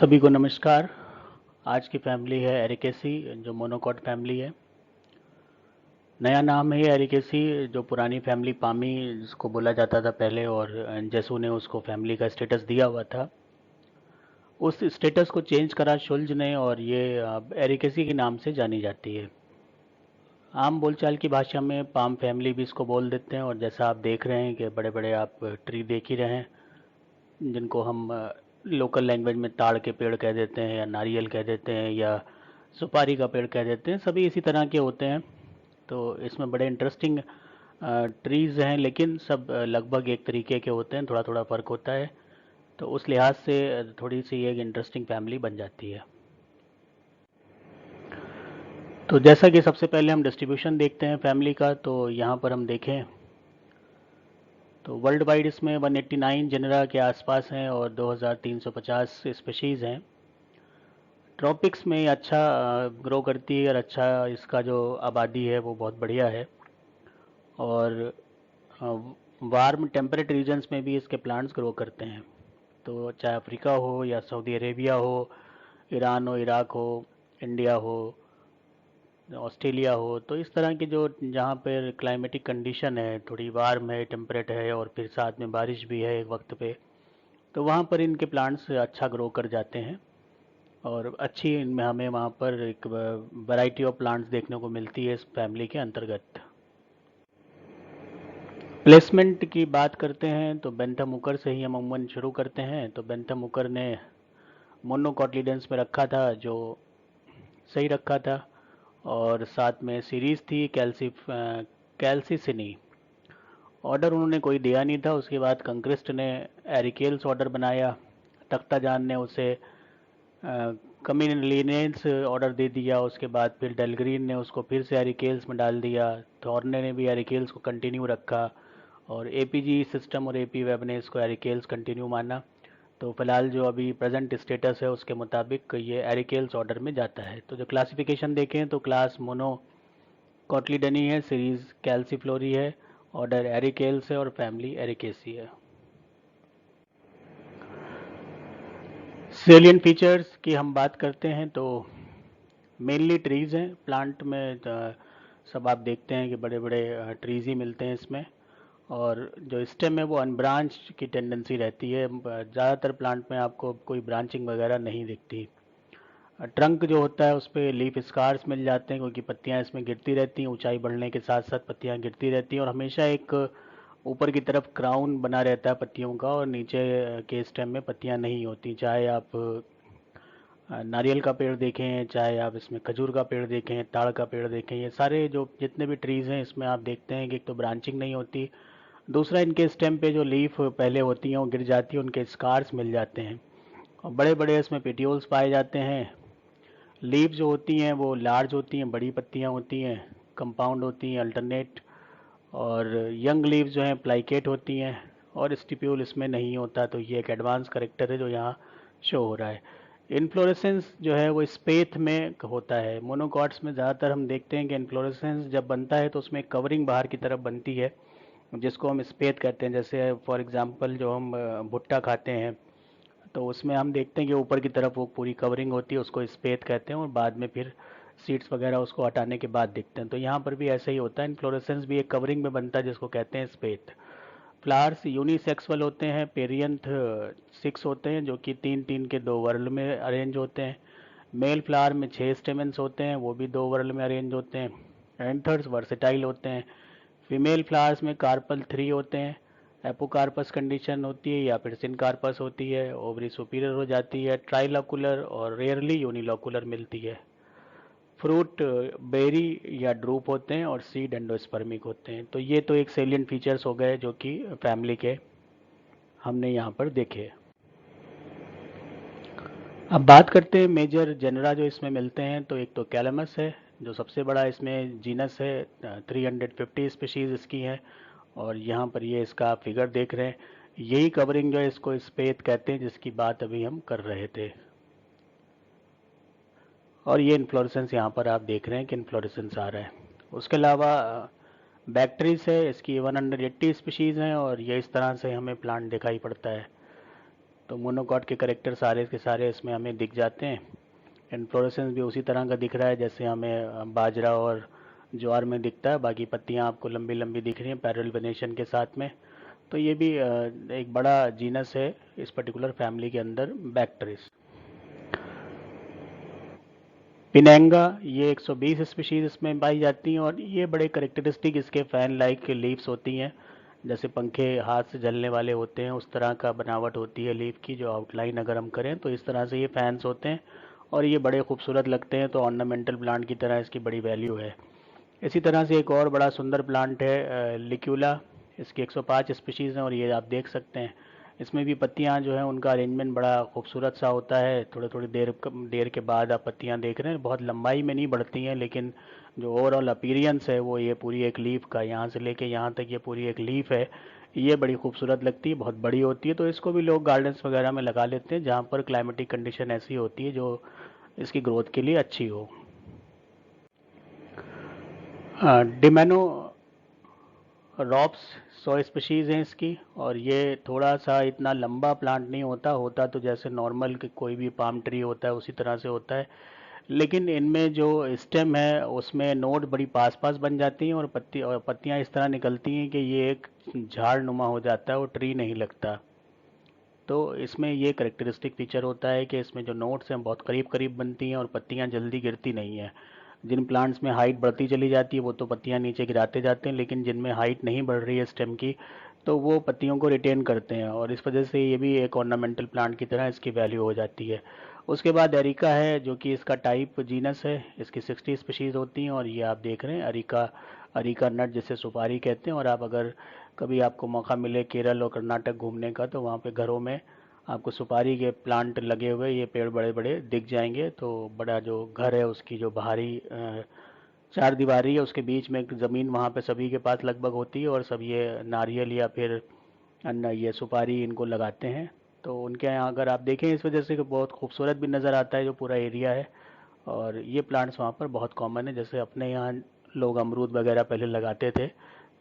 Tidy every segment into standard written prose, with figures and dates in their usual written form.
सभी को नमस्कार। आज की फैमिली है एरिकेसी, जो मोनोकॉट फैमिली है। नया नाम है एरिकेसी, जो पुरानी फैमिली पामी जिसको बोला जाता था पहले, और जेसू ने उसको फैमिली का स्टेटस दिया हुआ था। उस स्टेटस को चेंज करा शुल्ज ने, और ये अब एरिकेसी के नाम से जानी जाती है। आम बोलचाल की भाषा में पाम फैमिली भी इसको बोल देते हैं। और जैसा आप देख रहे हैं कि बड़े बड़े आप ट्री देख ही रहे हैं, जिनको हम लोकल लैंग्वेज में ताड़ के पेड़ कह देते हैं, या नारियल कह देते हैं, या सुपारी का पेड़ कह देते हैं। सभी इसी तरह के होते हैं। तो इसमें बड़े इंटरेस्टिंग ट्रीज़ हैं, लेकिन सब लगभग एक तरीके के होते हैं, थोड़ा थोड़ा फ़र्क होता है। तो उस लिहाज से थोड़ी सी एक इंटरेस्टिंग फैमिली बन जाती है। तो जैसा कि सबसे पहले हम डिस्ट्रीब्यूशन देखते हैं फैमिली का, तो यहाँ पर हम देखें तो वर्ल्ड वाइड इसमें 189 जनरा के आसपास हैं और 2350 स्पीशीज़ हैं। ट्रॉपिक्स में अच्छा ग्रो करती है, और अच्छा इसका जो आबादी है वो बहुत बढ़िया है। और वार्म टेम्परेट रीजन्स में भी इसके प्लांट्स ग्रो करते हैं। तो चाहे अफ्रीका हो, या सऊदी अरेबिया हो, ईरान हो, इराक हो, इंडिया हो, ऑस्ट्रेलिया हो, तो इस तरह की जो जहाँ पर क्लाइमेटिक कंडीशन है, थोड़ी वार्म है, टेम्परेट है, और फिर साथ में बारिश भी है एक वक्त पे, तो वहाँ पर इनके प्लांट्स अच्छा ग्रो कर जाते हैं। और अच्छी इनमें हमें वहाँ पर एक वैरायटी ऑफ प्लांट्स देखने को मिलती है इस फैमिली के अंतर्गत। प्लेसमेंट की बात करते हैं तो बेंथम उकर से ही हम अमूमन शुरू करते हैं। तो बेंथम उकर ने मोनोकॉटिलिडेंस में रखा था, जो सही रखा था। और साथ में सीरीज़ थी कैल्सिसिनी। ऑर्डर उन्होंने कोई दिया नहीं था। उसके बाद कंक्रिस्ट ने एरिकेल्स ऑर्डर बनाया, तख्ताजान ने उसे कमिलिनेंस ऑर्डर दे दिया। उसके बाद फिर डेलग्रीन ने उसको फिर से एरिकेल्स में डाल दिया। थॉर्ने ने भी एरिकेल्स को कंटिन्यू रखा, और एपीजी सिस्टम और एपी वेब ने इसको एरिकेल्स कंटिन्यू माना। तो फिलहाल जो अभी प्रेजेंट स्टेटस है उसके मुताबिक ये एरिकेल्स ऑर्डर में जाता है। तो जो क्लासिफिकेशन देखें तो क्लास मोनो कॉटलीडनी है, सीरीज कैल्सीफ्लोरी है, ऑर्डर एरिकेल्स है, और फैमिली एरिकेसी है। सेलियंट फीचर्स की हम बात करते हैं तो मेनली ट्रीज़ हैं प्लांट में। सब आप देखते हैं कि बड़े बड़े ट्रीज़ ही मिलते हैं इसमें। और जो स्टेम है वो अनब्रांच की टेंडेंसी रहती है। ज़्यादातर प्लांट में आपको कोई ब्रांचिंग वगैरह नहीं दिखती। ट्रंक जो होता है उस पर लीफ स्कार्स मिल जाते हैं, क्योंकि पत्तियां इसमें गिरती रहती हैं। ऊंचाई बढ़ने के साथ साथ पत्तियां गिरती रहती हैं, और हमेशा एक ऊपर की तरफ क्राउन बना रहता है पत्तियों का, और नीचे के स्टेम में पत्तियां नहीं होती। चाहे आप नारियल का पेड़ देखें, चाहे आप इसमें खजूर का पेड़ देखें, ताड़ का पेड़ देखें, ये सारे जो जितने भी ट्रीज़ हैं इसमें आप देखते हैं कि एक तो ब्रांचिंग नहीं होती, दूसरा इनके स्टेम पे जो लीफ पहले होती हैं वो गिर जाती है, उनके स्कार्स मिल जाते हैं। और बड़े बड़े इसमें पेटियोल्स पाए जाते हैं। लीव जो होती हैं वो लार्ज होती हैं, बड़ी पत्तियां होती हैं, कंपाउंड होती हैं, अल्टरनेट। और यंग लीव जो हैं प्लाइकेट होती हैं, और स्टिप्यूल इसमें नहीं होता। तो ये एक एडवांस करेक्टर है जो यहाँ शो हो रहा है। इन्फ्लोरेसेंस जो है वो स्पेथ में होता है। मोनोकॉट्स में ज़्यादातर हम देखते हैं कि इन्फ्लोरेसेंस जब बनता है तो उसमें कवरिंग बाहर की तरफ बनती है, जिसको हम स्पेथ कहते हैं। जैसे फॉर एग्जांपल जो हम भुट्टा खाते हैं, तो उसमें हम देखते हैं कि ऊपर की तरफ वो पूरी कवरिंग होती है, उसको स्पेथ कहते हैं, और बाद में फिर सीड्स वगैरह उसको हटाने के बाद दिखते हैं। तो यहाँ पर भी ऐसा ही होता है, इन्फ्लोरेसेंस भी एक कवरिंग में बनता है जिसको कहते हैं स्पेथ। फ्लावर्स यूनिसेक्सुअल होते हैं। पेरियंथ 6 होते हैं, जो कि तीन तीन के दो वर्ल में अरेंज होते हैं। मेल फ्लावर में 6 स्टेमेंस होते हैं, वो भी दो वर्ल में अरेंज होते हैं। एंथर्स वर्सेटाइल होते हैं। फीमेल फ्लावर्स में कार्पल 3 होते हैं। एपोकार्पस कंडीशन होती है, या फिर सिनकार्पस होती है। ओवरी सुपीरियर हो जाती है। ट्राइलॉकुलर और रेयरली यूनिलॉकुलर मिलती है। फ्रूट बेरी या ड्रूप होते हैं, और सीड एंडोस्पर्मिक होते हैं। तो ये तो एक सेलियंट फीचर्स हो गए जो कि फैमिली के हमने यहाँ पर देखे। अब बात करते हैं मेजर जेनरा जो इसमें मिलते हैं। तो एक तो कैलमस है, जो सबसे बड़ा इसमें जीनस है। 350 स्पीशीज़ इसकी हैं। और यहाँ पर ये इसका फिगर देख रहे हैं। यही कवरिंग जो है इसको स्पेथ कहते हैं, जिसकी बात अभी हम कर रहे थे। और ये इन्फ्लोरेसेंस यहाँ पर आप देख रहे हैं कि इन्फ्लोरेसेंस आ रहा है। उसके अलावा बैक्ट्रीज है, इसकी 180 स्पीशीज़ हैं, और ये इस तरह से हमें प्लांट दिखाई पड़ता है। तो मोनोकॉट के करेक्टर सारे के सारे इसमें हमें दिख जाते हैं। इन्फ्लोरेसेंस भी उसी तरह का दिख रहा है जैसे हमें बाजरा और ज्वार में दिखता है। बाकी पत्तियां आपको लंबी लंबी दिख रही हैं पैरेलल वेनेशन के साथ में। तो ये भी एक बड़ा जीनस है इस पर्टिकुलर फैमिली के अंदर, बैक्ट्रिस। पिनेंगा, ये 120 स्पीशीज इसमें पाई जाती हैं और ये बड़े करेक्टरिस्टिक इसके फैन लाइक लीव्स होती हैं, जैसे पंखे हाथ से झलने वाले होते हैं उस तरह का बनावट होती है लीफ की। जो आउटलाइन अगर हम करें तो इस तरह से ये फैंस होते हैं और ये बड़े खूबसूरत लगते हैं, तो ऑर्नामेंटल प्लांट की तरह इसकी बड़ी वैल्यू है। इसी तरह से एक और बड़ा सुंदर प्लांट है लिक्यूला। इसकी 105 स्पीशीज़ हैं और ये आप देख सकते हैं इसमें भी पत्तियां जो है उनका अरेंजमेंट बड़ा खूबसूरत सा होता है। थोड़ी थोड़ी देर के बाद आप पत्तियां देख रहे हैं, बहुत लंबाई में नहीं बढ़ती हैं, लेकिन जो ओवरऑल अपीरियंस है वो ये पूरी एक लीफ का, यहाँ से लेके यहाँ तक ये पूरी एक लीफ है, ये बड़ी खूबसूरत लगती है, बहुत बड़ी होती है। तो इसको भी लोग गार्डन्स वगैरह में लगा लेते हैं जहाँ पर क्लाइमेटिक कंडीशन ऐसी होती है जो इसकी ग्रोथ के लिए अच्छी हो। डिमेनो रॉप्स 100 स्पीशीज़ हैं इसकी, और ये थोड़ा सा इतना लंबा प्लांट नहीं होता, होता तो जैसे नॉर्मल कोई भी पाम ट्री होता है उसी तरह से होता है, लेकिन इनमें जो स्टेम है उसमें नोड बड़ी पास पास बन जाती हैं और पत्तियां इस तरह निकलती हैं कि ये एक झाड़ नुमा हो जाता है और ट्री नहीं लगता। तो इसमें ये करेक्टरिस्टिक फीचर होता है कि इसमें जो नोड्स हैं बहुत करीब करीब बनती हैं और पत्तियां जल्दी गिरती नहीं हैं। जिन प्लांट्स में हाइट बढ़ती चली जाती है वो तो पत्तियां नीचे गिराते जाते हैं, लेकिन जिनमें हाइट नहीं बढ़ रही है स्टेम की तो वो पत्तियों को रिटेन करते हैं, और इस वजह से ये भी एक ऑर्नामेंटल प्लांट की तरह इसकी वैल्यू हो जाती है। उसके बाद एरिका है जो कि इसका टाइप जीनस है, इसकी 60 स्पीशीज़ होती हैं और ये आप देख रहे हैं अरिका, अरिका नट जिसे सुपारी कहते हैं। और आप अगर कभी आपको मौका मिले केरल और कर्नाटक घूमने का तो वहाँ पे घरों में आपको सुपारी के प्लांट लगे हुए ये पेड़ बड़े बड़े दिख जाएंगे। तो बड़ा जो घर है उसकी जो बाहरी चार दीवारी है उसके बीच में एक ज़मीन वहाँ पे सभी के पास लगभग होती है और सब ये नारियल या फिर अन्य ये सुपारी इनको लगाते हैं। तो उनके यहाँ अगर आप देखें इस वजह से कि बहुत खूबसूरत भी नज़र आता है जो पूरा एरिया है, और ये प्लांट्स वहाँ पर बहुत कॉमन है। जैसे अपने यहाँ लोग अमरूद वगैरह पहले लगाते थे,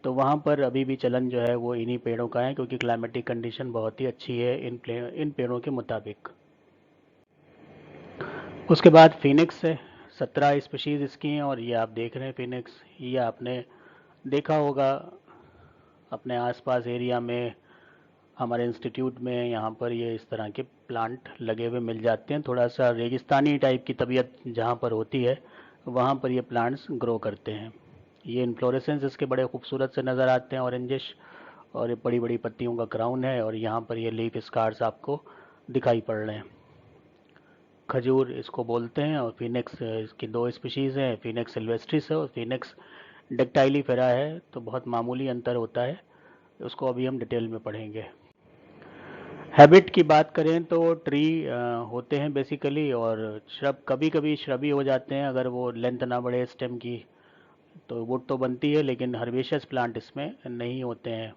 तो वहाँ पर अभी भी चलन जो है वो इन्हीं पेड़ों का है, क्योंकि क्लाइमेटिक कंडीशन बहुत ही अच्छी है इन पेड़ों के मुताबिक। उसके बाद फिनिक्स है, 17 स्पीशीज़ इसकी हैं और ये आप देख रहे हैं फिनिक्स, ये आपने देखा होगा अपने आसपास एरिया में, हमारे इंस्टीट्यूट में यहाँ पर ये इस तरह के प्लांट लगे हुए मिल जाते हैं। थोड़ा सा रेगिस्तानी टाइप की तबीयत जहाँ पर होती है वहाँ पर ये प्लांट्स ग्रो करते हैं। ये इन्फ्लोरेसेंस इसके बड़े खूबसूरत से नज़र आते हैं, ऑरेंजिश, और ये बड़ी बड़ी पत्तियों का क्राउन है और यहाँ पर ये लीफ स्कार्स आपको दिखाई पड़ रहे हैं। खजूर इसको बोलते हैं, और फिनिक्स इसकी 2 स्पीशीज़ हैं, फिनिक्स सिल्वेस्ट्रिस है और फिनिक्स डेक्टाइलीफेरा है। तो बहुत मामूली अंतर होता है, उसको अभी हम डिटेल में पढ़ेंगे। हैबिट की बात करें तो ट्री होते हैं बेसिकली, और श्रब कभी कभी श्रबी हो जाते हैं अगर वो लेंथ ना बढ़े स्टेम की, तो वुड तो बनती है लेकिन हर्बेशियस प्लांट इसमें नहीं होते हैं।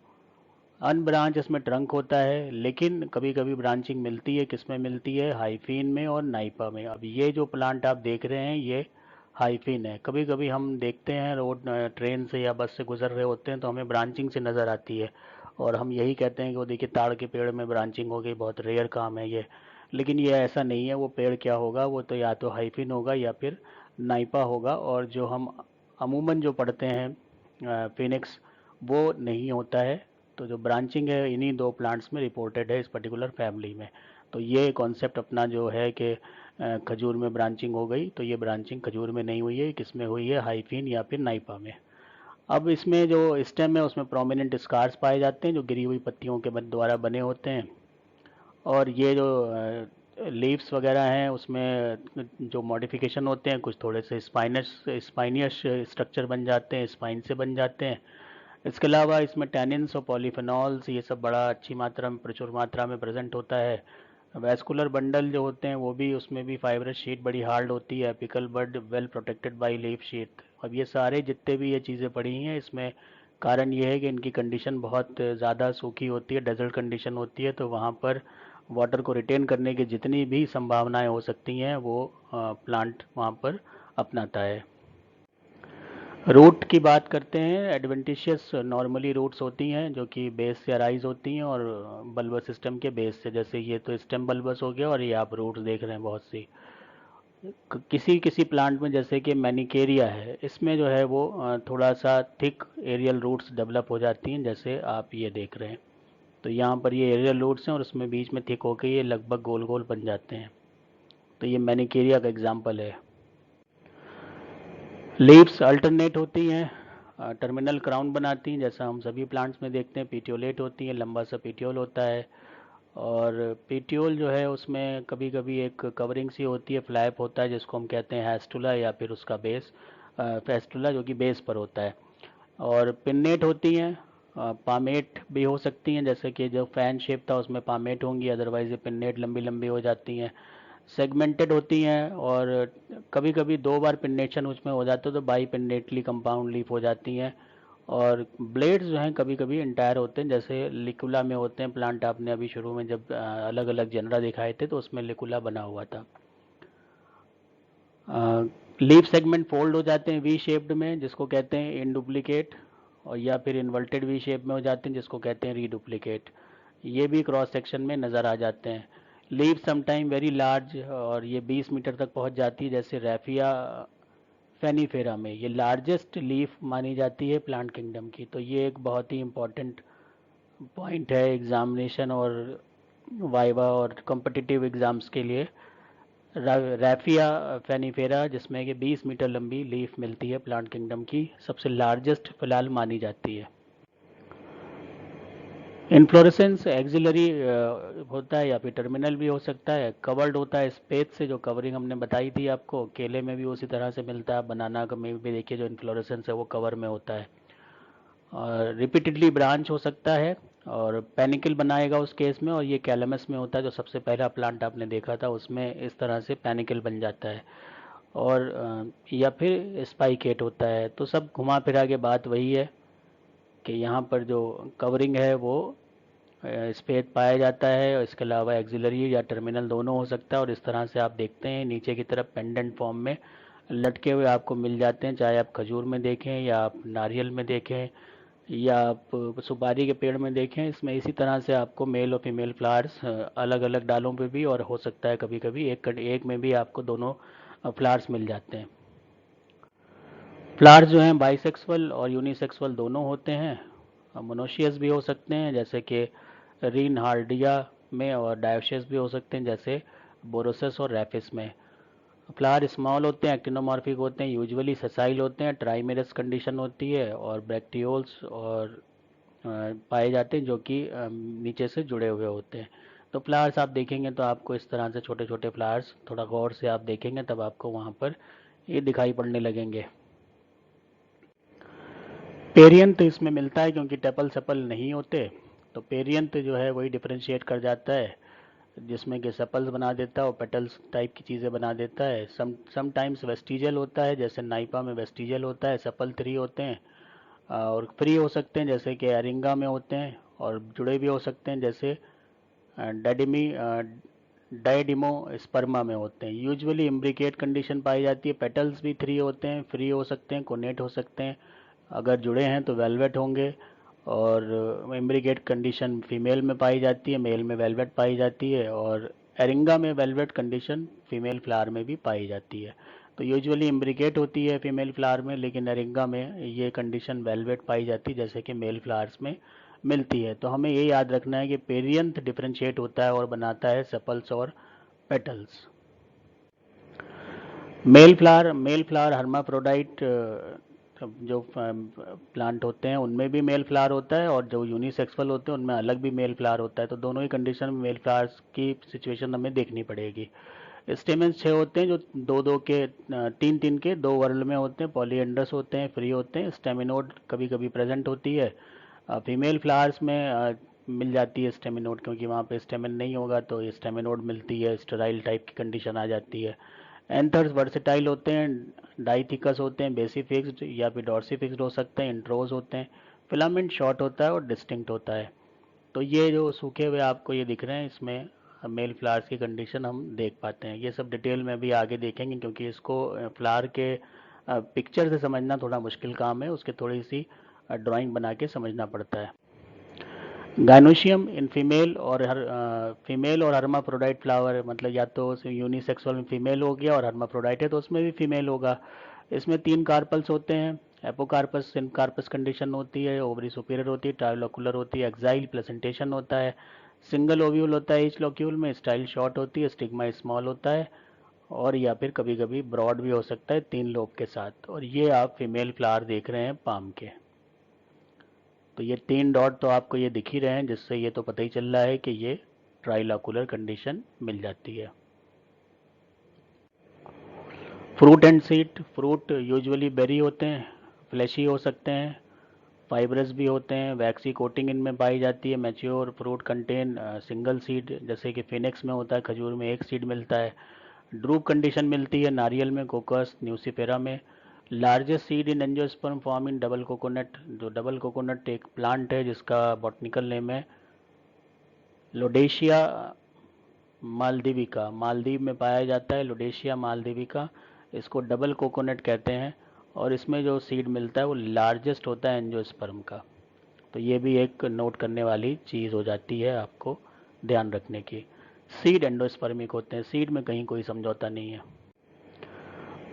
अनब्रांच इसमें ट्रंक होता है, लेकिन कभी कभी ब्रांचिंग मिलती है, किसमें मिलती है, हाइफीन में और नाइपा में। अब ये जो प्लांट आप देख रहे हैं ये हाइफीन है। कभी कभी हम देखते हैं रोड ट्रेन से या बस से गुजर रहे होते हैं तो हमें ब्रांचिंग से नज़र आती है और हम यही कहते हैं कि वो देखिए ताड़ के पेड़ में ब्रांचिंग हो गई, बहुत रेयर काम है ये, लेकिन ये ऐसा नहीं है। वो पेड़ क्या होगा, वो तो या तो हाइफिन होगा या फिर नाइपा होगा, और जो हम अमूमन जो पढ़ते हैं फिनिक्स वो नहीं होता है। तो जो ब्रांचिंग है इन्हीं 2 प्लांट्स में रिपोर्टेड है इस पर्टिकुलर फैमिली में। तो ये कॉन्सेप्ट अपना जो है कि खजूर में ब्रांचिंग हो गई, तो ये ब्रांचिंग खजूर में नहीं हुई है, किस में हुई है, हाइफिन या फिर नाइपा में। अब इसमें जो स्टेम है उसमें प्रोमिनेंट स्कार्स पाए जाते हैं जो गिरी हुई पत्तियों के द्वारा बने होते हैं, और ये जो लीव्स वगैरह हैं उसमें जो मॉडिफिकेशन होते हैं, कुछ थोड़े से स्पाइनियस स्ट्रक्चर बन जाते हैं, स्पाइन से बन जाते हैं। इसके अलावा इसमें टैनिन्स और पॉलीफेनॉल्स ये सब बड़ा अच्छी मात्रा में, प्रचुर मात्रा में प्रेजेंट होता है। वैस्कुलर बंडल जो होते हैं वो भी, उसमें भी फाइब्रस शीट बड़ी हार्ड होती है, apical bud well protected by leaf sheath. अब ये सारे जितने भी ये चीज़ें पड़ी हैं इसमें कारण ये है कि इनकी कंडीशन बहुत ज़्यादा सूखी होती है, डेजर्ट कंडीशन होती है, तो वहाँ पर वाटर को रिटेन करने की जितनी भी संभावनाएं हो सकती हैं वो प्लांट वहाँ पर अपनाता है। रूट की बात करते हैं, एडवेंटिशियस नॉर्मली रूट्स होती हैं जो कि बेस से अराइज होती हैं और बल्बस सिस्टम के बेस से, जैसे ये तो स्टेम बल्बस हो गया और ये आप रूट्स देख रहे हैं बहुत सी। किसी किसी प्लांट में जैसे कि मैनिकेरिया है, इसमें जो है वो थोड़ा सा थिक एरियल रूट्स डेवलप हो जाती हैं, जैसे आप ये देख रहे हैं। तो यहाँ पर ये एरियल रूट्स हैं और उसमें बीच में थिक होकर ये लगभग गोल गोल बन जाते हैं। तो ये मैनिकेरिया का एग्जाम्पल है। लीव्स अल्टरनेट होती हैं, टर्मिनल क्राउन बनाती हैं, जैसा हम सभी प्लांट्स में देखते हैं। पीटियोलेट होती हैं, लंबा सा पीटियोल होता है। और पीटियोल जो है उसमें कभी कभी एक कवरिंग सी होती है, फ्लैप होता है, जिसको हम कहते हैं हैस्टुला या फिर उसका बेस, फेस्टुला, जो कि बेस पर होता है। और पिन्नेट होती हैं, पामेट भी हो सकती हैं, जैसे कि जो फैन शेप था उसमें पामेट होंगी, अदरवाइज ये पिन्नेट लंबी लंबी हो जाती हैं। सेगमेंटेड होती हैं और कभी कभी दो बार पिन्नेशन उसमें हो जाता है तो बाई पिन्नेटली कंपाउंड लीफ हो जाती हैं। और ब्लेड्स जो हैं कभी कभी इंटायर होते हैं, जैसे लिकुला में होते हैं प्लांट। आपने अभी शुरू में जब अलग अलग जनरा दिखाए थे तो उसमें लिकुला बना हुआ था। लीफ सेगमेंट फोल्ड हो जाते हैं वी शेप्ड में, जिसको कहते हैं इन डुप्लीकेट, और या फिर इन्वर्टेड वी शेप में हो जाते हैं, जिसको कहते हैं रीडुप्लीकेट। ये भी क्रॉस सेक्शन में नज़र आ जाते हैं। लीफ समटाइम वेरी लार्ज, और ये 20 मीटर तक पहुंच जाती है, जैसे रैफिया फेनीफेरा में ये लार्जेस्ट लीफ मानी जाती है प्लांट किंगडम की। तो ये एक बहुत ही इम्पोर्टेंट पॉइंट है एग्जामिनेशन और वाइवा और कॉम्पिटिटिव एग्ज़ाम्स के लिए। रैफिया फेनीफेरा, जिसमें कि 20 मीटर लंबी लीफ मिलती है प्लांट किंगडम की, सबसे लार्जेस्ट फिलहाल मानी जाती है। इन्फ्लोरेसेंस एक्सिलरी होता है या फिर टर्मिनल भी हो सकता है। कवर्ड होता है स्पेस से, जो कवरिंग हमने बताई थी आपको। केले में भी उसी तरह से मिलता है, बनाना में भी देखिए जो इन्फ्लोरेसेंस है वो कवर में होता है। और रिपीटेडली ब्रांच हो सकता है, और पेनिकल बनाएगा उस केस में, और ये कैलमस में होता है जो सबसे पहला प्लांट आपने देखा था, उसमें इस तरह से पेनिकल बन जाता है। और या फिर स्पाइकेट होता है। तो सब घुमा फिरा के बात वही है कि यहाँ पर जो कवरिंग है वो स्पेस पाया जाता है, और इसके अलावा एक्सिलरी या टर्मिनल दोनों हो सकता है। और इस तरह से आप देखते हैं नीचे की तरफ पेंडेंट फॉर्म में लटके हुए आपको मिल जाते हैं, चाहे आप खजूर में देखें या आप नारियल में देखें या आप सुपारी के पेड़ में देखें। इसमें इसी तरह से आपको मेल और फीमेल फ्लावर्स अलग अलग डालों पे भी, और हो सकता है कभी कभी एक में भी आपको दोनों फ्लावर्स मिल जाते हैं। फ्लावर्स जो हैं बाइसेक्सुअल और यूनिसेक्सुअल दोनों होते हैं। मोनोशियस भी हो सकते हैं जैसे कि रीन हार्डिया में, और डायोशियस भी हो सकते हैं जैसे बोरोसस और रैफिस में। फ्लावर स्मॉल होते हैं, एक्टिनोमॉर्फिक होते हैं, यूजुअली ससाइल होते हैं, ट्राइमेरस कंडीशन होती है, और ब्रैक्टियोल्स और पाए जाते हैं जो कि नीचे से जुड़े हुए होते हैं। तो फ्लावर्स आप देखेंगे तो आपको इस तरह से छोटे छोटे फ्लावर्स, थोड़ा गौर से आप देखेंगे तब आपको वहाँ पर ये दिखाई पड़ने लगेंगे। पेरियंत इसमें मिलता है क्योंकि टेपल सपल नहीं होते, तो पेरियंत जो है वही डिफरेंशिएट कर जाता है, जिसमें कि सपल्स बना देता है और पेटल्स टाइप की चीज़ें बना देता है। समटाइम्स वेस्टिजल होता है, जैसे नाइपा में वेस्टिजल होता है, सपल 3 होते हैं। और फ्री हो सकते हैं जैसे कि एरिंगा में होते हैं, और जुड़े भी हो सकते हैं जैसे डेडिमी डायडिमो स्पर्मा में होते हैं। यूजुअली इम्ब्रिकेट कंडीशन पाई जाती है। पेटल्स भी 3 होते हैं, फ्री हो सकते हैं, कोनेट हो सकते हैं, अगर जुड़े हैं तो वेलवेट होंगे। और इम्ब्रिकेट कंडीशन फीमेल में पाई जाती है, मेल में वेलवेट पाई जाती है। और एरिंगा में वेलवेट कंडीशन फीमेल फ्लावर में भी पाई जाती है। तो यूजुअली इम्ब्रिकेट होती है फीमेल फ्लावर में, लेकिन एरिंगा में ये कंडीशन वेलवेट पाई जाती है जैसे कि मेल फ्लावर्स में मिलती है। तो हमें ये याद रखना है कि पेरियंथ डिफरेंशिएट होता है और बनाता है सेपल्स और पेटल्स। मेल फ्लावर हर्माफ्रोडाइट जो प्लांट होते हैं उनमें भी मेल फ्लावर होता है, और जो यूनिसेक्सुअल होते हैं उनमें अलग भी मेल फ्लावर होता है। तो दोनों ही कंडीशन में मेल फ्लावर्स की सिचुएशन हमें देखनी पड़ेगी। स्टेमेंस 6 होते हैं जो दो दो के 3 3 के 2 वर्ल में होते हैं, पॉलीएंड्रस होते हैं, फ्री होते हैं। स्टेमिनोड कभी कभी प्रेजेंट होती है। फीमेल फ्लावर्स में मिल जाती है स्टेमिनोड, क्योंकि वहाँ पे स्टेमिन नहीं होगा तो ये स्टेमिनोड मिलती है, स्टेराइल टाइप की कंडीशन आ जाती है। एंथर्स वर्सेटाइल होते हैं, डाइथिकस होते हैं, बेसिफिक्स्ड या फिर डॉर्सिफिक्स्ड हो सकते हैं, इंट्रोज होते हैं। फिलामेंट शॉर्ट होता है और डिस्टिंक्ट होता है। तो ये जो सूखे हुए आपको ये दिख रहे हैं, इसमें मेल फ्लावर्स की कंडीशन हम देख पाते हैं। ये सब डिटेल में भी आगे देखेंगे, क्योंकि इसको फ्लावर के पिक्चर से समझना थोड़ा मुश्किल काम है, उसके थोड़ी सी ड्राइंग बना के समझना पड़ता है। गायनोशियम इन फीमेल और हर्माफ्रोडाइट फ्लावर, मतलब या तो यूनिसेक्सुअल में फीमेल हो गया और हर्माफ्रोडाइट है तो उसमें भी फीमेल होगा। इसमें 3 कार्पल्स होते हैं, एपोकार्पस, सिनकार्पस कंडीशन होती है, ओवरी सुपीरियर होती है, ट्रायोलोकुलर होती है, एक्साइल, प्लेसेंटेशन होता है, सिंगल ओव्यूल होता है ईच लोक्यूल में, स्टाइल शॉर्ट होती है, स्टिग्मा स्मॉल होता है, और या फिर कभी कभी ब्रॉड भी हो सकता है 3 लोब के साथ। और ये आप फीमेल फ्लावर देख रहे हैं पाम के। तो ये 3 डॉट तो आपको ये दिख ही रहे हैं, जिससे ये तो पता ही चल रहा है कि ये ट्राइलॉकुलर कंडीशन मिल जाती है। Fruit and seed, fruit usually berry होते हैं, फ्लैशी हो सकते हैं, फाइब्रस भी होते हैं, वैक्सी कोटिंग इनमें पाई जाती है। Mature fruit contain single seed, जैसे कि फिनिक्स में होता है, खजूर में एक सीड मिलता है। ड्रूप कंडीशन मिलती है नारियल में, कोकस, न्यूसीफेरा में। Largest seed in angiosperm form in double coconut, जो डबल कोकोनट एक प्लांट है जिसका बॉटनिकल नेम है लोडेशिया मालदीविका, मालदीव में पाया जाता है लोडेशिया मालदीविका, इसको डबल कोकोनट कहते हैं। और इसमें जो सीड मिलता है वो लार्जेस्ट होता है एंजियोस्पर्म का। तो ये भी एक नोट करने वाली चीज़ हो जाती है आपको ध्यान रखने की। सीड एंडोस्पर्मिक होते हैं, सीड में कहीं कोई समझौता नहीं है।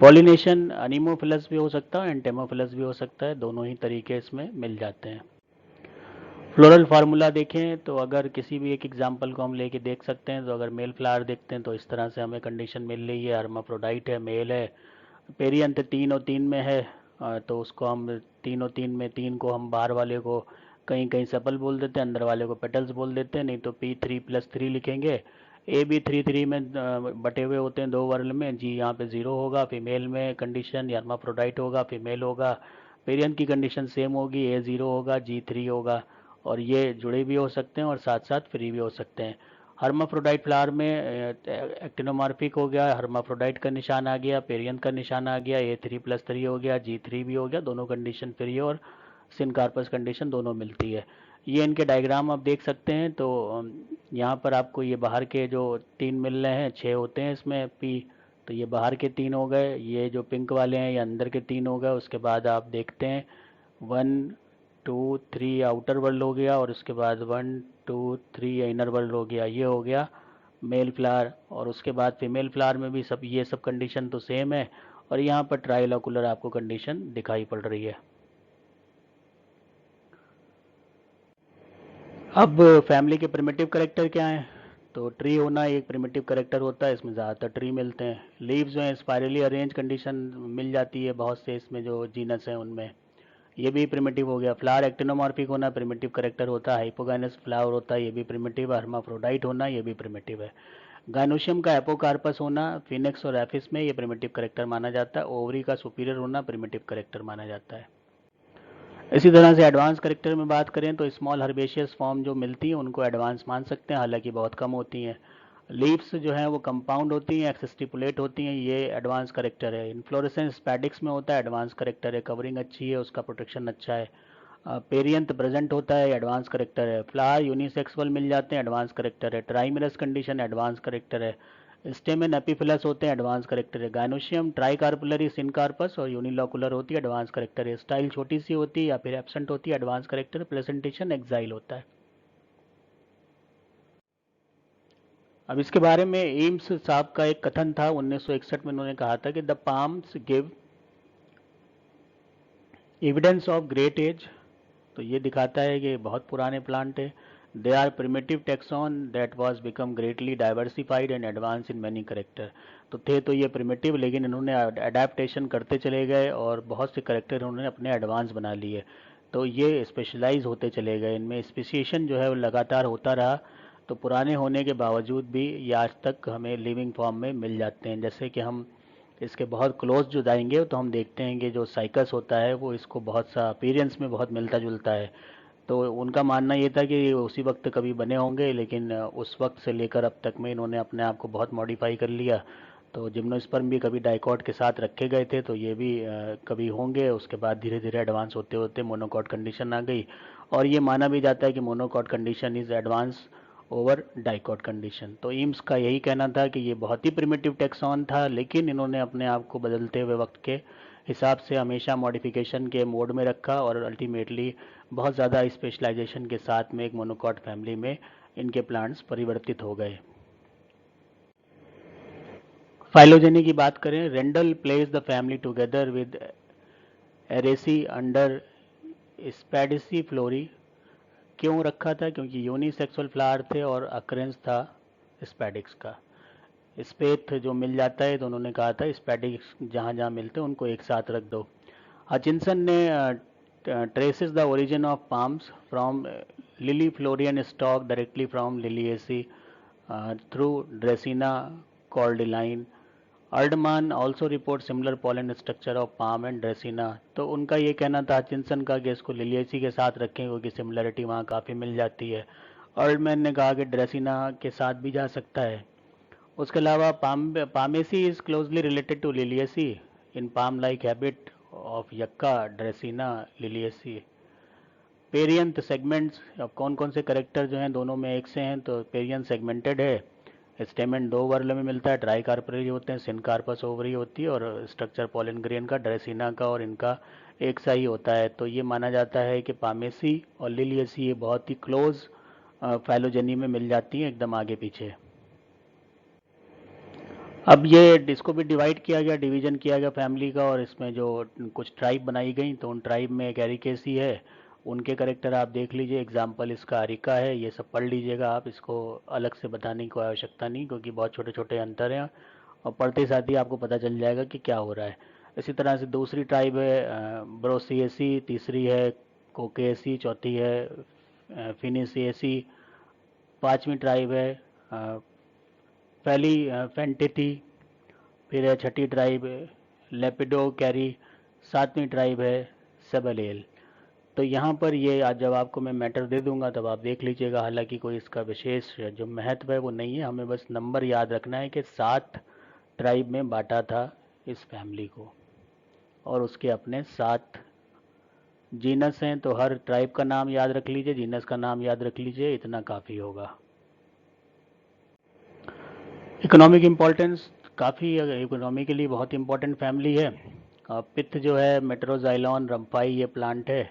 पॉलिनेशन अनीमोफिलस भी हो सकता है, एंटेमोफिलस भी हो सकता है, दोनों ही तरीके इसमें मिल जाते हैं। फ्लोरल फार्मूला देखें तो अगर किसी भी एक एग्जांपल को हम लेके देख सकते हैं, तो अगर मेल फ्लावर देखते हैं तो इस तरह से हमें कंडीशन मिल रही है, हर्माफ्रोडाइट है, मेल है, पेरियंथ 3 और 3 में है, तो उसको हम 3 और 3 में 3 को हम बाहर वाले को कहीं कहीं सेपल बोल देते हैं, अंदर वाले को पेटल्स बोल देते हैं, नहीं तो P3+3 लिखेंगे। ए भी 3 में बटे हुए होते हैं 2 वर्ग में, जी यहाँ पे 0 होगा, फीमेल में कंडीशन हर्माफ्रोडाइट होगा, फीमेल होगा, पेरियंथ की कंडीशन सेम होगी, A0 होगा, G3 होगा। और ये जुड़े भी हो सकते हैं और साथ साथ फ्री भी हो सकते हैं। हर्माफ्रोडाइट फ्लावर में एक्टिनोमॉर्फिक हो गया, हर्माफ्रोडाइट का निशान आ गया, पेरियंथ का निशान आ गया, A3+3 हो गया, G3 भी हो गया, दोनों कंडीशन फ्री और सिनकार्पस कंडीशन दोनों मिलती है। ये इनके डायग्राम आप देख सकते हैं। तो यहाँ पर आपको ये बाहर के जो 3 मिल रहे हैं, 6 होते हैं इसमें पी, तो ये बाहर के 3 हो गए, ये जो पिंक वाले हैं ये अंदर के 3 हो गए। उसके बाद आप देखते हैं 1 2 3 आउटर वर्ल्ड हो गया, और उसके बाद 1 2 3 इनर वर्ल्ड हो गया, ये हो गया मेल फ्लावर। और उसके बाद फीमेल फ्लावर में भी सब ये सब कंडीशन तो सेम है, और यहाँ पर ट्राइलोकुलर आपको कंडीशन दिखाई पड़ रही है। अब फैमिली के प्रिमिटिव करेक्टर क्या हैं? तो ट्री होना एक प्रिमिटिव करेक्टर होता है, इसमें ज़्यादातर ट्री मिलते हैं। लीव्स जो हैं स्पायरली अरेंज कंडीशन मिल जाती है बहुत से इसमें जो जीनस हैं उनमें, ये भी प्रिमिटिव हो गया। फ्लावर एक्टिनोमॉर्फिक होना प्रिमिटिव करेक्टर होता है। हाइपोगाइनस फ्लावर होता है, ये भी प्रिमिटिव है। हर्माफ्रोडाइट होना ये भी प्रिमिटिव है। गायनोशियम का एपोकार्पस होना फिनिक्स और एफिस में ये प्रिमिटिव करेक्टर माना जाता है। ओवरी का सुपीरियर होना प्रिमिटिव करेक्टर माना जाता है। इसी तरह से एडवांस करेक्टर में बात करें तो स्मॉल हर्बेशियस फॉर्म जो मिलती हैं उनको एडवांस मान सकते हैं, हालांकि बहुत कम होती हैं। लीव्स जो हैं वो कंपाउंड होती हैं, एक्सस्टिपुलेट होती हैं, ये एडवांस करेक्टर है। इन्फ्लोरेसेंस स्पैडिक्स में होता है, एडवांस करेक्टर है, कवरिंग अच्छी है, उसका प्रोटेक्शन अच्छा है। पेरियंथ प्रेजेंट होता है, एडवांस करेक्टर है। फ्लावर यूनिसेक्सुअल मिल जाते हैं, एडवांस करेक्टर है। ट्राइमेरस कंडीशन एडवांस करेक्टर है। स्टेमेन एपिफिलस होते हैं, एडवांस करेक्टर है। गायनोशियम ट्राइकार्पुलरी सिनकार्पस और यूनिलोकुलर होती है, एडवांस करेक्टर है। स्टाइल छोटी सी होती है या फिर एब्सेंट होती है, एडवांस करेक्टर। प्रेजेंटेशन एक्साइल होता है। अब इसके बारे में एम्स साहब का एक कथन था 1961 में, उन्होंने कहा था कि the palms give evidence of great age, तो ये दिखाता है कि बहुत पुराने प्लांट है। They are primitive taxon that was become greatly diversified and advance in many character, तो थे तो ये प्रिमिटिव, लेकिन इन्होंने अडेप्टेशन करते चले गए और बहुत से करेक्टर इन्होंने अपने एडवांस बना लिए, तो ये स्पेशलाइज होते चले गए। इनमें स्पेसिएशन जो है वो लगातार होता रहा, तो पुराने होने के बावजूद भी ये आज तक हमें लिविंग फॉर्म में मिल जाते हैं। जैसे कि हम इसके बहुत क्लोज जो जाएंगे तो हम देखते हैं कि जो साइकस होता है वो इसको बहुत सा अपीयरेंस में बहुत मिलता जुलता है। तो उनका मानना ये था कि उसी वक्त कभी बने होंगे, लेकिन उस वक्त से लेकर अब तक में इन्होंने अपने आप को बहुत मॉडिफाई कर लिया। तो जिम्नोस्पर्म भी कभी डाइकॉट के साथ रखे गए थे, तो ये भी कभी होंगे। उसके बाद धीरे धीरे एडवांस होते होते मोनोकॉट कंडीशन आ गई, और ये माना भी जाता है कि monocot condition is advance over dicot condition. तो एम्स का यही कहना था कि ये बहुत ही प्रिमिटिव टेक्सॉन था, लेकिन इन्होंने अपने आप को बदलते हुए वक्त के हिसाब से हमेशा मॉडिफिकेशन के मोड में रखा और अल्टीमेटली बहुत ज़्यादा स्पेशलाइजेशन के साथ में एक मोनोकॉट फैमिली में इनके प्लांट्स परिवर्तित हो गए। फाइलोजेनी की बात करें, Rendle placed the family together with Araceae under Spadiciflorae. क्यों रखा था? क्योंकि यूनिसेक्सुअल फ्लावर थे और अक्रेंस था स्पैडिक्स का। स्पेथ जो मिल जाता है तो उन्होंने कहा था स्पैडिक्स जहाँ जहाँ मिलते हैं उनको एक साथ रख दो। हचिंसन ने traces the origin of palms from liliifloran stock directly from Liliaceae through Dracaena Cordyline. Erdtman also report similar pollen structure of palm and Dracaena. तो उनका ये कहना था हचिंसन का कि इसको लिलिएसी के साथ रखें क्योंकि सिमिलरिटी वहाँ काफ़ी मिल जाती है। अर्डमैन ने कहा कि ड्रेसिना के साथ भी जा सकता है। उसके अलावा Palmaceae is closely related to Liliaceae in palm like habit of Yucca Dracaena Liliaceae. Perianth segments, अब कौन कौन से करेक्टर जो हैं दोनों में एक से हैं, तो पेरियंथ सेगमेंटेड है। स्टेमेन दो वर्ल में मिलता है, ट्राई कार्परी होते हैं, सिनकार्पस ओवरी होती है, और स्ट्रक्चर पॉलन ग्रेन का ड्रेसिना का और इनका एक सा ही होता है। तो ये माना जाता है कि पामेसी और लिलिएसी ये बहुत ही क्लोज फाइलोजेनी में मिल जाती हैं, एकदम आगे पीछे। अब ये इसको भी डिवाइड किया गया, डिवीजन किया गया फैमिली का, और इसमें जो कुछ ट्राइब बनाई गई तो उन ट्राइब में एक एरिकेसी है, उनके करेक्टर आप देख लीजिए। एग्जाम्पल इसका अरिका है, ये सब पढ़ लीजिएगा आप, इसको अलग से बताने की कोई आवश्यकता नहीं क्योंकि बहुत छोटे छोटे अंतर हैं और पढ़ते साथ ही आपको पता चल जाएगा कि क्या हो रहा है। इसी तरह से दूसरी ट्राइब है ब्रोसिएसी, तीसरी है कोकेसी, चौथी है फिनिसिएसी, पांचवी ट्राइब है फेंटेथी, फिर है छठी ट्राइब लेपिडो कैरी, सातवीं ट्राइब है सेबलेल। तो यहाँ पर ये आज जब आपको मैं मैटर दे दूंगा तब आप देख लीजिएगा। हालांकि कोई इसका विशेष जो महत्व है वो नहीं है, हमें बस नंबर याद रखना है कि 7 ट्राइब में बांटा था इस फैमिली को और उसके अपने 7 जीनस हैं। तो हर ट्राइब का नाम याद रख लीजिए, जीनस का नाम याद रख लीजिए, इतना काफ़ी होगा। इकोनॉमिक इम्पोर्टेंस, काफ़ी इकोनॉमी के लिए बहुत इंपॉर्टेंट फैमिली है। पित्त जो है मेट्रोजाइलॉन रम्फाई ये प्लांट है,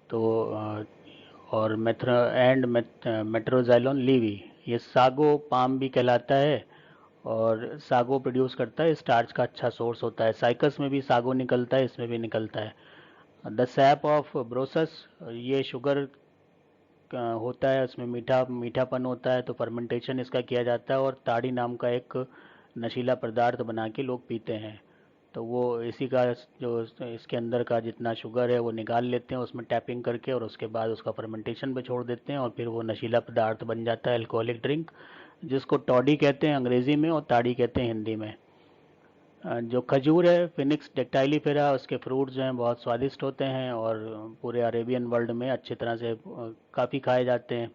तो और मेट्रोजाइलॉन लीवी ये सागो पाम भी कहलाता है और सागो प्रोड्यूस करता है, स्टार्च का अच्छा सोर्स होता है। साइकस में भी सागो निकलता है, इसमें भी निकलता है। द सैप ऑफ ब्रोसस, ये शुगर होता है, उसमें मीठापन होता है, तो फर्मेंटेशन इसका किया जाता है और ताड़ी नाम का एक नशीला पदार्थ बना के लोग पीते हैं। तो वो इसी का जो इसके अंदर का जितना शुगर है वो निकाल लेते हैं उसमें टैपिंग करके और उसके बाद उसका फर्मेंटेशन पे छोड़ देते हैं और फिर वो नशीला पदार्थ बन जाता है, अल्कोहलिक ड्रिंक, जिसको टॉडी कहते हैं अंग्रेज़ी में और ताड़ी कहते हैं हिंदी में। जो खजूर है फिनिक्स डेक्टाइलीफेरा, उसके फ्रूट जो हैं बहुत स्वादिष्ट होते हैं और पूरे अरेबियन वर्ल्ड में अच्छी तरह से काफ़ी खाए जाते हैं।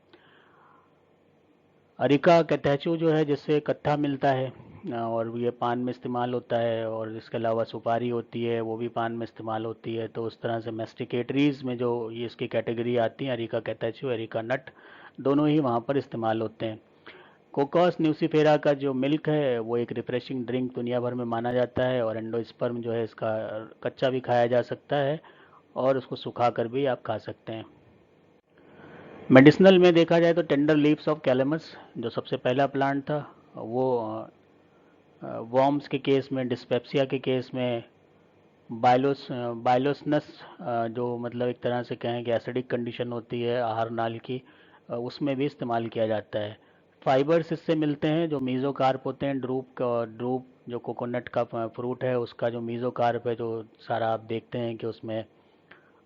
अरिका कैथेचू जो है जिससे कत्था मिलता है और ये पान में इस्तेमाल होता है, और इसके अलावा सुपारी होती है वो भी पान में इस्तेमाल होती है। तो उस तरह से मेस्टिकेटरीज में जो ये इसकी कैटेगरी आती है, अरिका कैथेचू, अरिका नट, दोनों ही वहाँ पर इस्तेमाल होते हैं। कोकोस न्यूसीफेरा का जो मिल्क है वो एक रिफ्रेशिंग ड्रिंक दुनिया भर में माना जाता है, और एंडोस्पर्म जो है इसका कच्चा भी खाया जा सकता है और उसको सुखा कर भी आप खा सकते हैं। मेडिसिनल में देखा जाए तो टेंडर लीव्स ऑफ कैलेमस जो सबसे पहला प्लांट था, वो वॉर्म्स के केस में, डिस्पेप्सिया के केस में, बाइलोसनस जो मतलब एक तरह से कहें कि एसिडिक कंडीशन होती है आहार नाल की, उसमें भी इस्तेमाल किया जाता है। फाइबर्स इससे मिलते हैं जो मीज़ोकार्प होते हैं, ड्रूप जो कोकोनट का फ्रूट है उसका जो मीज़ोकार्प है, जो सारा आप देखते हैं कि उसमें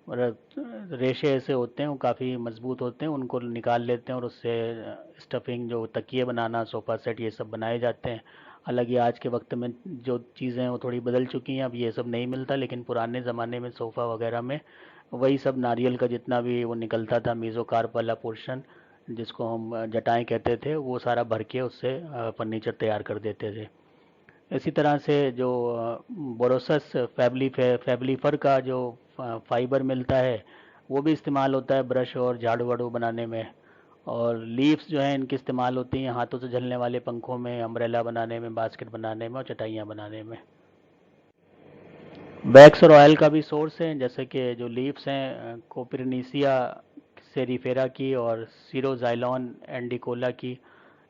रेशे ऐसे होते हैं, वो काफ़ी मजबूत होते हैं, उनको निकाल लेते हैं और उससे स्टफिंग जो तकिए बनाना, सोफ़ा सेट, ये सब बनाए जाते हैं। हालांकि आज के वक्त में जो चीज़ें हैं वो थोड़ी बदल चुकी हैं, अब ये सब नहीं मिलता, लेकिन पुराने ज़माने में सोफ़ा वगैरह में वही सब नारियल का जितना भी वो निकलता था मीज़ोकार्प वाला पोर्शन, जिसको हम जटाएँ कहते थे, वो सारा भर के उससे फर्नीचर तैयार कर देते थे। इसी तरह से जो बोरोसस फैबलीफर का जो फाइबर मिलता है वो भी इस्तेमाल होता है ब्रश और झाड़ू वाड़ू बनाने में। और लीव्स जो हैं इनकी इस्तेमाल होती हैं हाथों से झलने वाले पंखों में, अम्ब्रेला बनाने में, बास्केट बनाने में और चटाइयाँ बनाने में। वैक्स और ऑयल का भी सोर्स है, जैसे कि जो लीव्स हैं कोपरनीसिया सेरीफेरा की और सीरोजाइलॉन एंडिकोला की,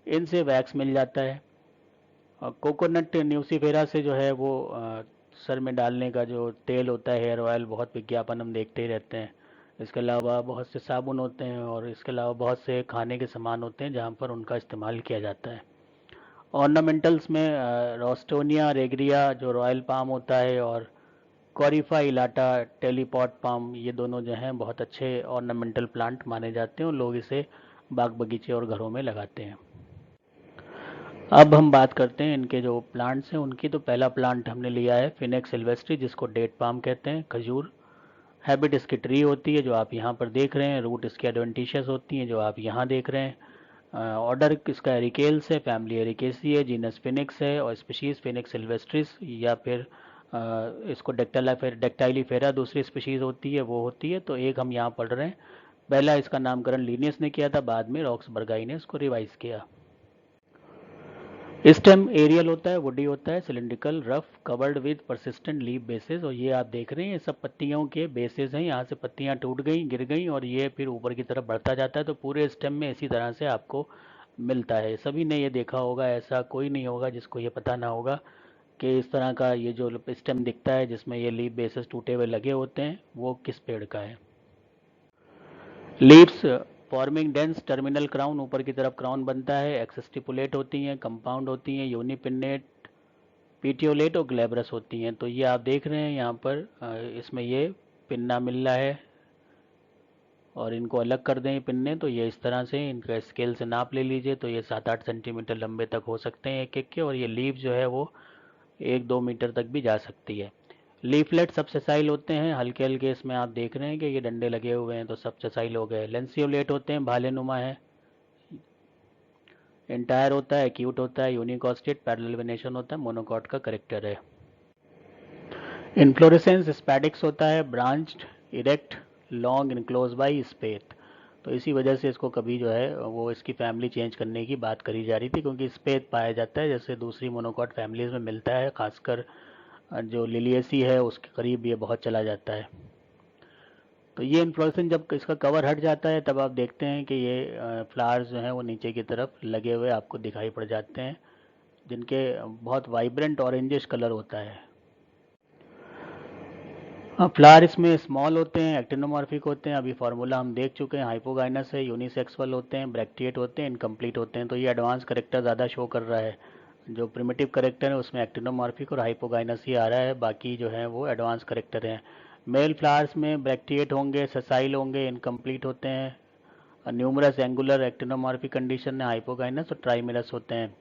इनसे वैक्स मिल जाता है। और कोकोनट न्यूसीफेरा से जो है वो सर में डालने का जो तेल होता है, हेयर ऑयल, बहुत विज्ञापन हम देखते ही रहते हैं। इसके अलावा बहुत से साबुन होते हैं और इसके अलावा बहुत से खाने के सामान होते हैं जहाँ पर उनका इस्तेमाल किया जाता है। ऑर्नामेंटल्स में रोस्टोनिया रेगरिया जो रॉयल पाम होता है, और कॉरिफा इलाटा टेलीपॉट पाम, ये दोनों जो हैं बहुत अच्छे ऑर्नामेंटल प्लांट माने जाते हैं और लोग इसे बाग बगीचे और घरों में लगाते हैं। अब हम बात करते हैं इनके जो प्लांट्स हैं उनकी। तो पहला प्लांट हमने लिया है फिनेक्स सिल्वेस्ट्री, जिसको डेट पाम कहते हैं, खजूर। हैबिट इसकी ट्री होती है जो आप यहाँ पर देख रहे हैं। रूट इसकी एडवेंटिशियस होती हैं जो आप यहाँ देख रहे हैं। ऑर्डर इसका एरिकेल्स है, फैमिली एरिकेसी है, जीनस फिनिक्स है और स्पीशीज़ फिनिक्स सिल्वेस्ट्रिस, या फिर इसको डेक्टाइलीफेरा दूसरी स्पीशीज़ होती है, वो होती है। तो एक हम यहाँ पढ़ रहे हैं। पहला इसका नामकरण लीनियस ने किया था, बाद में रॉक्सबर्गाई ने इसको रिवाइज किया। स्टेम एरियल होता है, वुडी होता है, cylindrical, rough, covered with persistent leaf bases. और ये आप देख रहे हैं ये सब पत्तियों के बेसेस हैं। यहाँ से पत्तियाँ टूट गई, गिर गई और ये फिर ऊपर की तरफ बढ़ता जाता है। तो पूरे स्टेम में इसी तरह से आपको मिलता है। सभी ने ये देखा होगा, ऐसा कोई नहीं होगा जिसको ये पता ना होगा कि इस तरह का ये जो स्टेम दिखता है जिसमें ये लीफ बेसेस टूटे हुए लगे होते हैं, वो किस पेड़ का है। Leaves forming dense terminal crown, ऊपर की तरफ क्राउन बनता है। एक्सस्टिपुलेट होती हैं, कंपाउंड होती हैं, यूनिपिन्नेट, पीटियोलेट और ग्लैब्रस होती हैं। तो ये आप देख रहे हैं यहाँ पर इसमें ये पिन्ना मिल रहा है, और इनको अलग कर दें पिन्ने तो ये इस तरह से, इनका स्केल से नाप ले लीजिए तो ये 7-8 सेंटीमीटर लंबे तक हो सकते हैं एक एक के। और ये लीव जो है वो 1-2 मीटर तक भी जा सकती है। लीफलेट सब सेसाइल होते हैं, हल्के हल्के इसमें आप देख रहे हैं कि ये डंडे लगे हुए हैं तो सब सेसाइल हो गए। लेंसियोलेट होते हैं, भाले नुमा है। एंटायर होता है, एक्यूट होता है, यूनिकॉस्टेट, पैरेलल वेनेशन होता है, मोनोकॉट का करेक्टर है। इन्फ्लोरेसेंस स्पैडिक्स होता है, branched, erect, long, enclose by spathe. तो इसी वजह से इसको कभी जो है वो इसकी फैमिली चेंज करने की बात करी जा रही थी, क्योंकि स्पेथ पाया जाता है जैसे दूसरी मोनोकॉट फैमिलीज में मिलता है, खासकर जो लिलियसी है उसके करीब ये बहुत चला जाता है। तो ये इन्फ्लोरेसेंस जब इसका कवर हट जाता है तब आप देखते हैं कि ये फ्लावर्स जो हैं वो नीचे की तरफ लगे हुए आपको दिखाई पड़ जाते हैं, जिनके बहुत वाइब्रेंट ऑरेंजिश कलर होता है। फ्लावर इसमें स्मॉल होते हैं, एक्टिनोमॉर्फिक होते हैं, अभी फार्मूला हम देख चुके हैं, हाइपोगाइनस है, यूनिसेक्सुअल होते हैं, ब्रैक्टिएट होते हैं, इनकम्प्लीट होते हैं। तो ये एडवांस करेक्टर ज़्यादा शो कर रहा है। जो प्रिमिटिव करेक्टर है उसमें एक्टिनोमॉर्फिक और हाइपोगाइनस ही आ रहा है, बाकी जो है वो एडवांस करेक्टर हैं। मेल फ्लावर्स में ब्रैक्टिएट होंगे, सेसाइल होंगे, इनकम्प्लीट होते हैं। न्यूमरस एंगुलर एक्टिनोमॉर्फिक कंडीशन में हाइपोगाइनस और ट्राइमेरस होते हैं,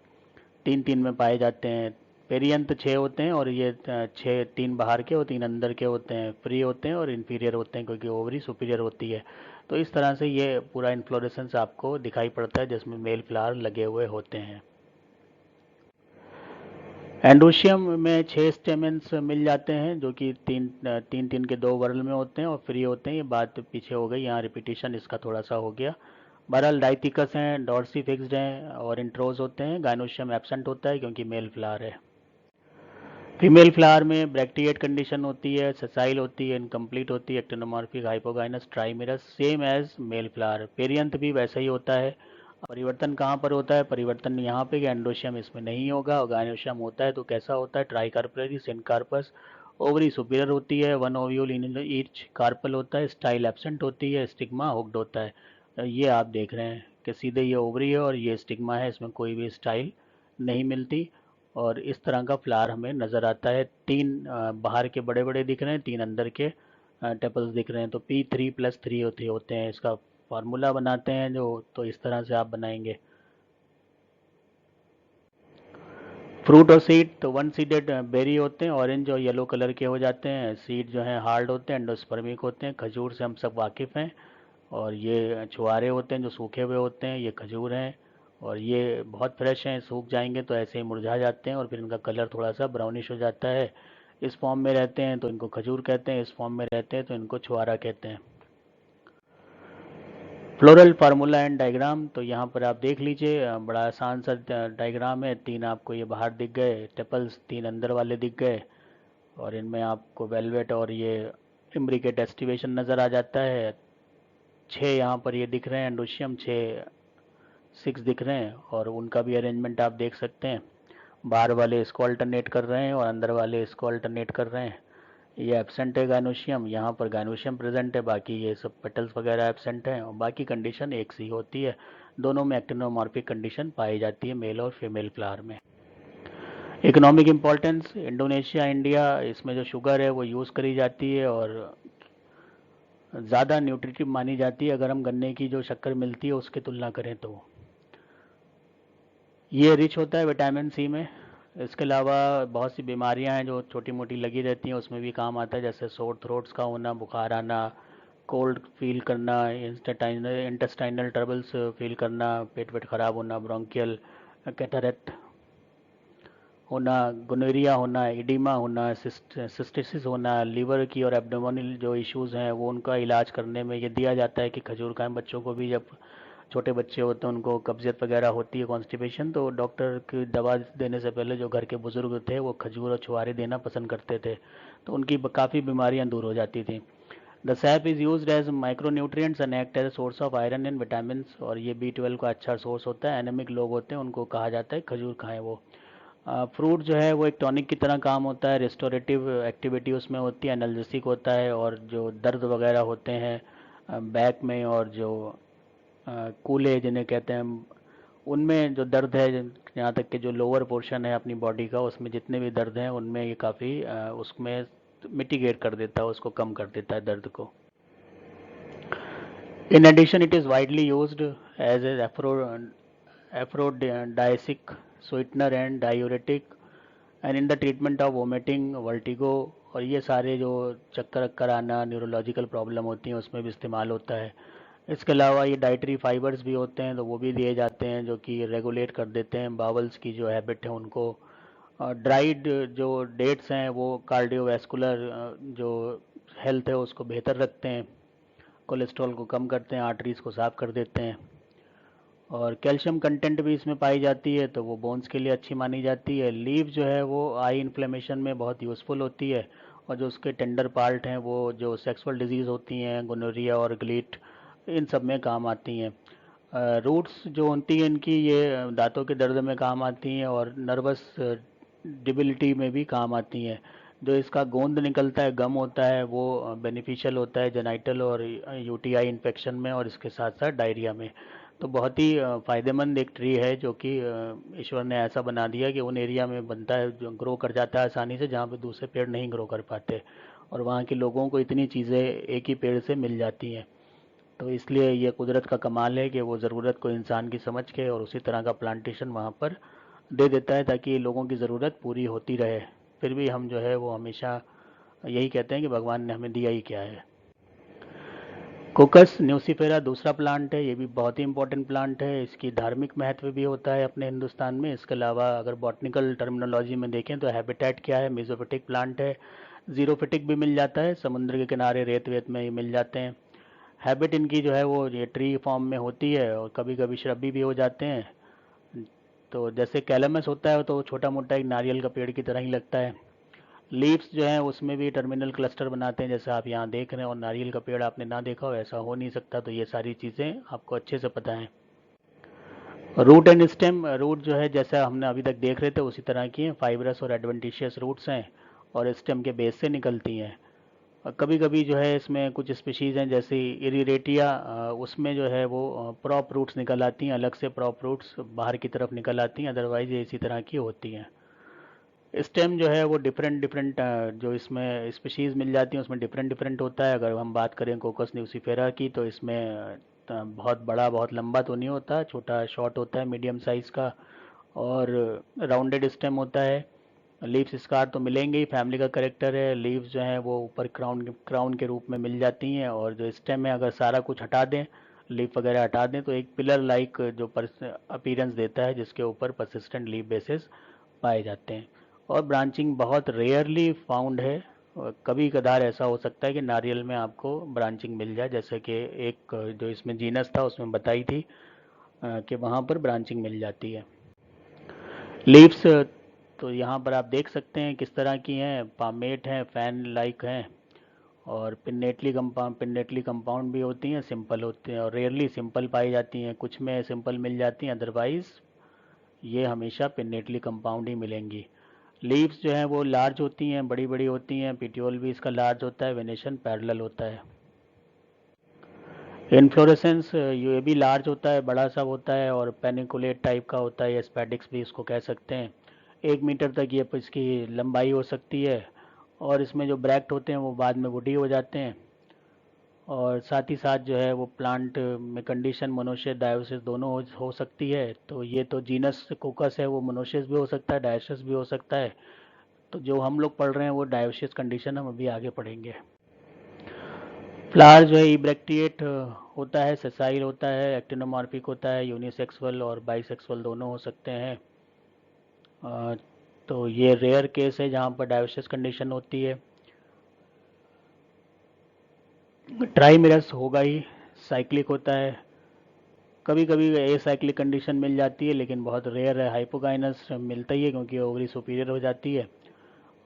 3-3 में पाए जाते हैं। पेरियंत 6 होते हैं और ये 6, 3 बाहर के और 3 अंदर के होते हैं। फ्री होते हैं और इन्फीरियर होते हैं क्योंकि ओवरी सुपीरियर होती है। तो इस तरह से ये पूरा इन्फ्लोरेसेंस आपको दिखाई पड़ता है जिसमें मेल फ्लावर लगे हुए होते हैं। एंडोशियम में 6 स्टेमेंस मिल जाते हैं जो कि तीन तीन तीन के 2 वर्ल में होते हैं और फ्री होते हैं। ये बात पीछे हो गई, यहाँ रिपीटिशन इसका थोड़ा सा हो गया। बहरहाल डाइथिकस हैं, डॉर्सी फिक्स्ड हैं और इंट्रोज होते हैं। गाइनोशियम एब्सेंट होता है क्योंकि मेल फ्लावर है। फीमेल फ्लावर में ब्रैक्टिएट कंडीशन होती है, सेसाइल होती है, इनकम्प्लीट होती है, actinomorphic, hypogynous, trimerous, same as male flower. Perianth भी वैसा ही होता है। परिवर्तन कहाँ पर होता है? परिवर्तन यहाँ पे कि एंडोशियम इसमें नहीं होगा, और गाइनोशियम होता है तो कैसा होता है? ट्राइकार्परी, सिनकार्पस। ओवरी सुपीरियर होती है, 1 ओव्यूल इन ईच कार्पल होता है, स्टाइल एब्सेंट होती है, स्टिग्मा हुक्ड होता है। ये आप देख रहे हैं कि सीधे ये ओवरी है और ये स्टिग्मा है, इसमें कोई भी स्टाइल नहीं मिलती। और इस तरह का फ्लावर हमें नज़र आता है। 3 बाहर के बड़े बड़े दिख रहे हैं, 3 अंदर के टेपल्स दिख रहे हैं। तो P3+3 होते हैं। इसका फार्मूला बनाते हैं जो, तो इस तरह से आप बनाएंगे। फ्रूट और सीड, तो 1 सीडेड बेरी होते हैं, ऑरेंज और येलो कलर के हो जाते हैं। सीड जो हैं हार्ड होते हैं, एंडोस्पर्मिक होते हैं। खजूर से हम सब वाकिफ़ हैं, और ये छुआरे होते हैं जो सूखे हुए होते हैं, ये खजूर हैं। और ये बहुत फ्रेश हैं, सूख जाएंगे तो ऐसे ही मुरझा जाते हैं और फिर इनका कलर थोड़ा सा ब्राउनिश हो जाता है। इस फॉर्म में रहते हैं तो इनको खजूर कहते हैं, इस फॉर्म में रहते हैं तो इनको छुआरा कहते हैं। फ्लोरल फार्मूला एंड डायग्राम, तो यहाँ पर आप देख लीजिए, बड़ा आसान सा डायग्राम है। 3 आपको ये बाहर दिख गए टेपल्स, 3 अंदर वाले दिख गए। और इनमें आपको वेलवेट और ये इम्ब्रिकेट एस्टिवेशन नज़र आ जाता है। 6 यहाँ पर ये दिख रहे हैं एंडोशियम, 6 दिख रहे हैं, और उनका भी अरेंजमेंट आप देख सकते हैं। बाहर वाले इसको अल्टरनेट कर रहे हैं और अंदर वाले इसको अल्टरनेट कर रहे हैं। ये एब्सेंट है गायनोशियम, यहाँ पर गायनोशियम प्रेजेंट है, बाकी ये सब पेटल्स वगैरह एब्सेंट हैं, और बाकी कंडीशन एक सी होती है। दोनों में एक्टिनोमॉर्फिक कंडीशन पाई जाती है मेल और फीमेल फ्लावर में। इकोनॉमिक इम्पोर्टेंस, इंडोनेशिया, इंडिया, इसमें जो शुगर है वो यूज़ करी जाती है और ज़्यादा न्यूट्रिटिव मानी जाती है अगर हम गन्ने की जो शक्कर मिलती है उसकी तुलना करें तो। ये रिच होता है विटामिन सी में। इसके अलावा बहुत सी बीमारियां हैं जो छोटी मोटी लगी रहती हैं, उसमें भी काम आता है, जैसे सोर थ्रोट्स का होना, बुखार आना, कोल्ड फील करना, इंटेस्टाइनल ट्रबल्स फील करना, पेट वेट खराब होना, ब्रोंकियल कैटरेक्ट होना, गोनोरिया होना, इडीमा होना, सिस्टिसिस होना, लीवर की और एब्डोमिनल जो इश्यूज़ हैं वो उनका इलाज करने में ये दिया जाता है कि खजूर खाएं। बच्चों को भी, जब छोटे बच्चे होते हैं उनको कब्जियत वगैरह होती है, कॉन्स्टिपेशन, तो डॉक्टर की दवा देने से पहले जो घर के बुजुर्ग थे वो खजूर और छुआरे देना पसंद करते थे, तो उनकी काफ़ी बीमारियां दूर हो जाती थी। The sap is used as micro nutrients and act as source of iron and vitamin, और ये B12 का अच्छा सोर्स होता है। एनेमिक लोग होते हैं उनको कहा जाता है खजूर खाएं वो। फ्रूट जो है वो एक टॉनिक की तरह काम होता है, रिस्टोरेटिव एक्टिविटी उसमें होती है, एनाल्जेसिक होता है, और जो दर्द वगैरह होते हैं बैक में और जो कूल्हे जिन्हें कहते हैं, उनमें जो दर्द है, यहाँ तक कि जो लोअर पोर्शन है अपनी बॉडी का उसमें जितने भी दर्द हैं उनमें ये काफ़ी उसमें मिटिगेट कर देता है, उसको कम कर देता है दर्द को। In addition, it is widely used as an aphrodisiac, sweetener and diuretic, and in the treatment of vomiting, vertigo, और ये सारे जो चक्कर अक्कर आना, न्यूरोलॉजिकल प्रॉब्लम होती हैं उसमें भी इस्तेमाल होता है। इसके अलावा ये डाइटरी फाइबर्स भी होते हैं तो वो भी दिए जाते हैं जो कि रेगुलेट कर देते हैं बावल्स की जो हैबिट है उनको। ड्राइड जो डेट्स हैं वो कार्डियोवैस्कुलर जो हेल्थ है उसको बेहतर रखते हैं, कोलेस्ट्रॉल को कम करते हैं, आर्टरीज को साफ कर देते हैं, और कैल्शियम कंटेंट भी इसमें पाई जाती है तो वो बोन्स के लिए अच्छी मानी जाती है। लीफ जो है वो आई इन्फ्लेमेशन में बहुत यूज़फुल होती है, और जो उसके टेंडर पार्ट हैं वो जो सेक्सुअल डिजीज़ होती हैं, गोनोरिया और ग्लीट, इन सब में काम आती हैं। रूट्स जो होती हैं इनकी ये दांतों के दर्द में काम आती हैं और नर्वस डिबिलिटी में भी काम आती हैं। जो इसका गोंद निकलता है, गम होता है, वो बेनिफिशियल होता है जेनाइटल और यूटीआई इन्फेक्शन में, और इसके साथ साथ डायरिया में। तो बहुत ही फ़ायदेमंद एक ट्री है जो कि ईश्वर ने ऐसा बना दिया कि उन एरिया में बनता है, जो ग्रो कर जाता है आसानी से, जहाँ पे दूसरे पेड़ नहीं ग्रो कर पाते, और वहाँ के लोगों को इतनी चीज़ें एक ही पेड़ से मिल जाती हैं। तो इसलिए ये कुदरत का कमाल है कि वो ज़रूरत को इंसान की समझ के और उसी तरह का प्लांटेशन वहाँ पर दे देता है ताकि लोगों की ज़रूरत पूरी होती रहे। फिर भी हम जो है वो हमेशा यही कहते हैं कि भगवान ने हमें दिया ही क्या है। कोकस न्यूसीफेरा दूसरा प्लांट है, ये भी बहुत ही इंपॉर्टेंट प्लांट है। इसकी धार्मिक महत्व भी होता है अपने हिंदुस्तान में। इसके अलावा अगर बॉटनिकल टर्मिनोलॉजी में देखें तो हैबिटेट क्या है, मेसोफिटिक प्लांट है। जीरोफिटिक भी मिल जाता है, समुद्र के किनारे रेत वेत में ये मिल जाते हैं। हैबिट इनकी जो है वो ये ट्री फॉर्म में होती है, और कभी कभी श्रबी भी हो जाते हैं। तो जैसे कैलमस होता है तो छोटा मोटा एक नारियल का पेड़ की तरह ही लगता है। लीव्स जो हैं उसमें भी टर्मिनल क्लस्टर बनाते हैं, जैसे आप यहाँ देख रहे हैं, और नारियल का पेड़ आपने ना देखा हो ऐसा हो नहीं सकता, तो ये सारी चीज़ें आपको अच्छे से पता है। रूट एंड स्टेम, रूट जो है जैसा हमने अभी तक देख रहे थे उसी तरह की है, फाइब्रस और एडवेंटिशियस रूट्स हैं, और स्टेम के बेस से निकलती हैं। कभी कभी जो है इसमें कुछ स्पीशीज़ हैं जैसे इरिरेटिया, उसमें जो है वो प्रॉप रूट्स निकल आती हैं, अलग से प्रॉप रूट्स बाहर की तरफ निकल आती हैं, अदरवाइज ये इसी तरह की होती हैं। स्टेम जो है वो डिफरेंट डिफरेंट जो इसमें स्पीशीज़ मिल जाती हैं उसमें डिफरेंट डिफरेंट होता है। अगर हम बात करें कोकस न्यूसीफेरा की तो इसमें बहुत बड़ा बहुत लंबा तो नहीं होता, छोटा शॉर्ट होता है, मीडियम साइज़ का, और राउंडेड स्टेम होता है। लीव्स स्कार तो मिलेंगे ही, फैमिली का करेक्टर है। लीव्स जो हैं वो ऊपर क्राउन क्राउन के रूप में मिल जाती हैं, और जो स्टेम है अगर सारा कुछ हटा दें, लीफ वगैरह हटा दें, तो एक पिलर लाइक जो अपीरेंस देता है जिसके ऊपर परसिस्टेंट लीफ बेसिस पाए जाते हैं। और ब्रांचिंग बहुत रेयरली फाउंड है, कभी कदार ऐसा हो सकता है कि नारियल में आपको ब्रांचिंग मिल जाए, जैसे कि एक जो इसमें जीनस था उसमें बताई थी कि वहाँ पर ब्रांचिंग मिल जाती है। लीव्स तो यहाँ पर आप देख सकते हैं किस तरह की हैं, पामेट हैं, फैन लाइक हैं, और पिन्नेटली कंपाउंड भी होती हैं, सिंपल होते हैं, और रेयरली सिंपल पाई जाती हैं, कुछ में सिंपल मिल जाती हैं, अदरवाइज ये हमेशा पिन्नेटली कंपाउंड ही मिलेंगी। लीव्स जो हैं वो लार्ज होती हैं, बड़ी बड़ी होती हैं, पिट्यूल भी इसका लार्ज होता है, वेनेशन पैरेलल होता है। इन्फ्लोरेसेंस ये भी लार्ज होता है, बड़ा सा होता है, और पेनिकुलेट टाइप का होता है, या स्पैडिक्स भी इसको कह सकते हैं। 1 मीटर तक ये इसकी लंबाई हो सकती है, और इसमें जो ब्रैक्ट होते हैं वो बाद में वुडी हो जाते हैं। और साथ ही साथ जो है वो प्लांट में कंडीशन मोनोसियस डायोसिस दोनों हो सकती है। तो ये तो जीनस कोकस है, वो मोनोसियस भी हो सकता है, डायोसिस भी हो सकता है। तो जो हम लोग पढ़ रहे हैं वो डायोसिस कंडीशन हम अभी आगे पढ़ेंगे। फ्लावर जो है इब्रेक्टिएट होता है, सेसाइल होता है, एक्टिनोमॉर्फिक होता है, यूनिसेक्सुअल और बाइसेक्सुअल दोनों हो सकते हैं। तो ये रेयर केस है जहाँ पर डायोसिस कंडीशन होती है। ट्राइमेरस होगा ही, साइक्लिक होता है, कभी कभी एसाइक्लिक कंडीशन मिल जाती है, लेकिन बहुत रेयर है। हाइपोगाइनस मिलता ही है क्योंकि ओवरी सुपीरियर हो जाती है।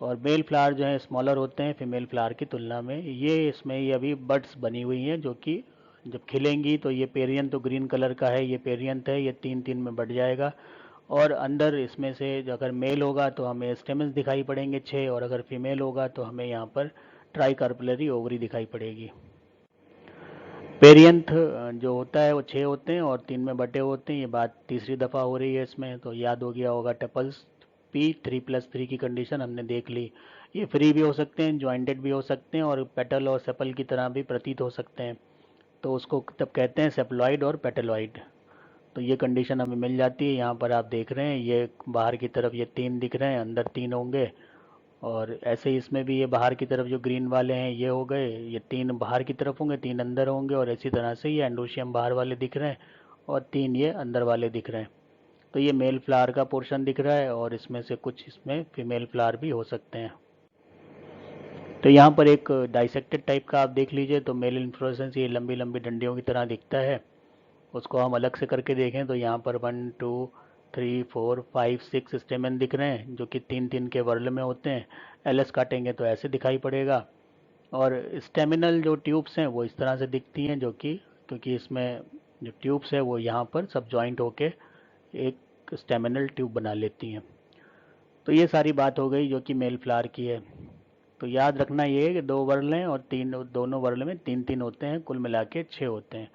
और मेल फ्लावर जो है स्मॉलर होते हैं फीमेल फ्लावर की तुलना में। ये इसमें ये अभी बड्स बनी हुई हैं, जो कि जब खिलेंगी तो ये पेरियन तो ग्रीन कलर का है, ये पेरियंथ है, ये 3-3 में बढ़ जाएगा। और अंदर इसमें से अगर मेल होगा तो हमें स्टेमन्स दिखाई पड़ेंगे 6, और अगर फीमेल होगा तो हमें यहाँ पर ट्राइकार्पुलरी ओवरी दिखाई पड़ेगी। पेरियंथ जो होता है वो 6 होते हैं और 3 में बटे होते हैं। ये बात तीसरी दफ़ा हो रही है इसमें, तो याद हो गया होगा। टपल्स P3+3 की कंडीशन हमने देख ली। ये फ्री भी हो सकते हैं, ज्वाइंटेड भी हो सकते हैं, और पेटल और सेपल की तरह भी प्रतीत हो सकते हैं। तो उसको तब कहते हैं सेप्लॉइड और पेटलॉइड। तो ये कंडीशन हमें मिल जाती है। यहाँ पर आप देख रहे हैं ये बाहर की तरफ ये 3 दिख रहे हैं, अंदर 3 होंगे। और ऐसे ही इसमें भी ये बाहर की तरफ जो ग्रीन वाले हैं ये हो गए, ये 3 बाहर की तरफ होंगे, 3 अंदर होंगे, और इसी तरह से ये एंडोशियम बाहर वाले दिख रहे हैं और 3 ये अंदर वाले दिख रहे हैं। तो ये मेल फ्लावर का पोर्शन दिख रहा है, और इसमें से कुछ इसमें फीमेल फ्लावर भी हो सकते हैं। तो यहाँ पर एक डाइसेक्टेड टाइप का आप देख लीजिए, तो मेल इन्फ्लोरेसेंस ये लंबी लंबी डंडियों की तरह दिखता है। उसको हम अलग से करके देखें तो यहाँ पर 1 2 3 4 5 6 स्टेमन दिख रहे हैं, जो कि 3-3 के वर्ल में होते हैं। एलएस काटेंगे तो ऐसे दिखाई पड़ेगा। और स्टेमिनल जो ट्यूब्स हैं वो इस तरह से दिखती हैं, जो कि क्योंकि इसमें जो ट्यूब्स है वो यहाँ पर सब जॉइंट होके एक स्टेमिनल ट्यूब बना लेती हैं। तो ये सारी बात हो गई जो कि मेल फ्लावर की है। तो याद रखना ये है कि 2 वर्ल हैं, और दोनों वर्ल में 3-3 होते हैं, कुल मिला के 6 होते हैं।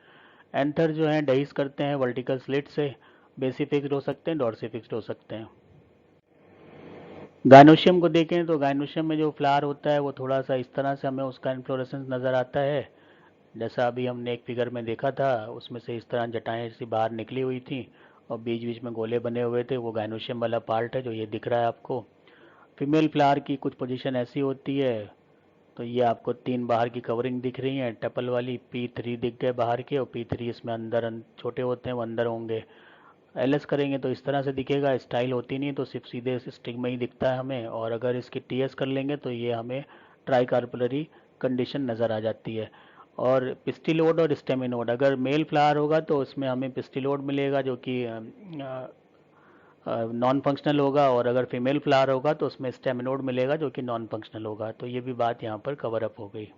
एंथर जो है डहीस करते हैं वर्टिकल स्लिट से, बेसी फिक्स्ड हो सकते हैं, डॉर्सी फिक्स्ड हो सकते हैं। गायनोशियम को देखें तो गायनोशियम में जो फ्लावर होता है वो थोड़ा सा इस तरह से हमें उसका इन्फ्लोरेसेंस नज़र आता है, जैसा अभी हमने एक फिगर में देखा था। उसमें से इस तरह जटाएं सी बाहर निकली हुई थी, और बीच बीच में गोले बने हुए थे, वो गायनोशियम वाला पार्ट है जो ये दिख रहा है आपको। फीमेल फ्लावर की कुछ पोजीशन ऐसी होती है, तो ये आपको 3 बाहर की कवरिंग दिख रही है टपल वाली, P3 दिख गए बाहर के, और P3 इसमें अंदर छोटे होते हैं, वो अंदर होंगे। एलएस करेंगे तो इस तरह से दिखेगा, स्टाइल होती नहीं, तो सिर्फ सीधे स्टिग्मा ही दिखता है हमें। और अगर इसकी टीएस कर लेंगे तो ये हमें ट्राइकार्पुलरी कंडीशन नज़र आ जाती है। और पिस्टिलोड और स्टेमिनोड, अगर मेल फ्लावर होगा तो उसमें हमें पिस्टिलोड मिलेगा, जो कि नॉन फंक्शनल होगा, और अगर फीमेल फ्लावर होगा तो उसमें स्टेमिनोड मिलेगा, जो कि नॉन फंक्शनल होगा। तो ये भी बात यहाँ पर कवर अप हो गई।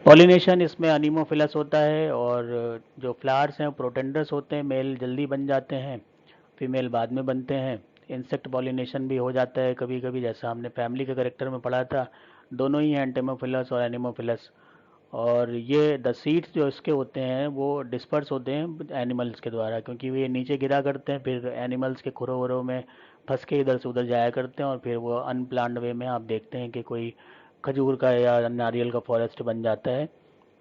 पॉलिनेशन इसमें अनीमोफिलस होता है, और जो फ्लावर्स हैं प्रोटेंडर्स होते हैं, मेल जल्दी बन जाते हैं, फीमेल बाद में बनते हैं। इंसेक्ट पॉलिनेशन भी हो जाता है कभी कभी, जैसा हमने फैमिली के करेक्टर में पढ़ा था। दोनों ही हैं, एंटेमोफिलस और एनिमोफिलस। और ये द सीड्स जो इसके होते हैं वो डिस्पर्स होते हैं एनिमल्स के द्वारा, क्योंकि ये नीचे गिरा करते हैं, फिर एनिमल्स के खुरों वुरों में फंस के इधर से उधर जाया करते हैं, और फिर वो अनप्लान्ड वे में आप देखते हैं कि कोई खजूर का या नारियल का फॉरेस्ट बन जाता है।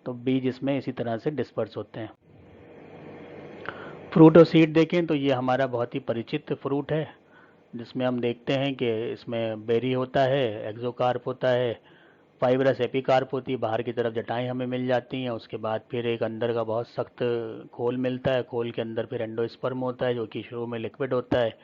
तो बीज इसमें इसी तरह से डिस्पर्स होते हैं। फ्रूट और सीड देखें तो ये हमारा बहुत ही परिचित फ्रूट है, जिसमें हम देखते हैं कि इसमें बेरी होता है, एक्सोकार्प होता है, फाइब्रस एपिकार्प होती है, बाहर की तरफ जटाएं हमें मिल जाती हैं। उसके बाद फिर एक अंदर का बहुत सख्त खोल मिलता है, खोल के अंदर फिर एंडोस्पर्म होता है, जो कि शुरू में लिक्विड होता है,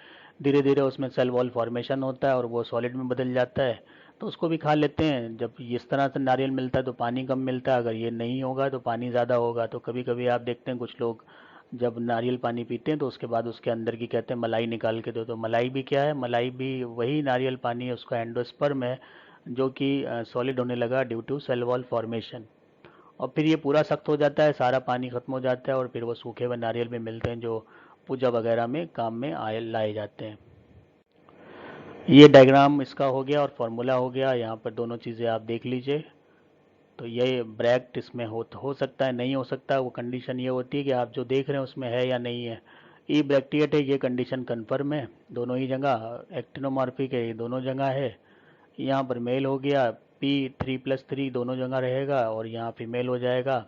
धीरे धीरे उसमें सेल वॉल फॉर्मेशन होता है और वो सॉलिड में बदल जाता है। तो उसको भी खा लेते हैं। जब इस तरह से नारियल मिलता है तो पानी कम मिलता है, अगर ये नहीं होगा तो पानी ज़्यादा होगा। तो कभी कभी आप देखते हैं कुछ लोग जब नारियल पानी पीते हैं तो उसके बाद उसके अंदर की कहते हैं मलाई निकाल के दो। तो मलाई भी क्या है, मलाई भी वही नारियल पानी है, उसका एंडोस्पर्म है जो कि सॉलिड होने लगा due to cell wall formation. और फिर ये पूरा सख्त हो जाता है, सारा पानी खत्म हो जाता है और फिर वो सूखे हुए नारियल में मिलते हैं जो पूजा वगैरह में काम में आए लाए जाते हैं। ये डायग्राम इसका हो गया और फॉर्मूला हो गया। यहाँ पर दोनों चीज़ें आप देख लीजिए। तो ये ब्रैक्ट इसमें हो सकता है, नहीं हो सकता। वो कंडीशन ये होती है कि आप जो देख रहे हैं उसमें है या नहीं है। ई ब्रैक्टिएट है, ये कंडीशन कन्फर्म है दोनों ही जगह। एक्टिनोमॉर्फिक है, ये दोनों जगह है। यहाँ पर मेल हो गया, P3+3 दोनों जगह रहेगा और यहाँ फीमेल हो जाएगा।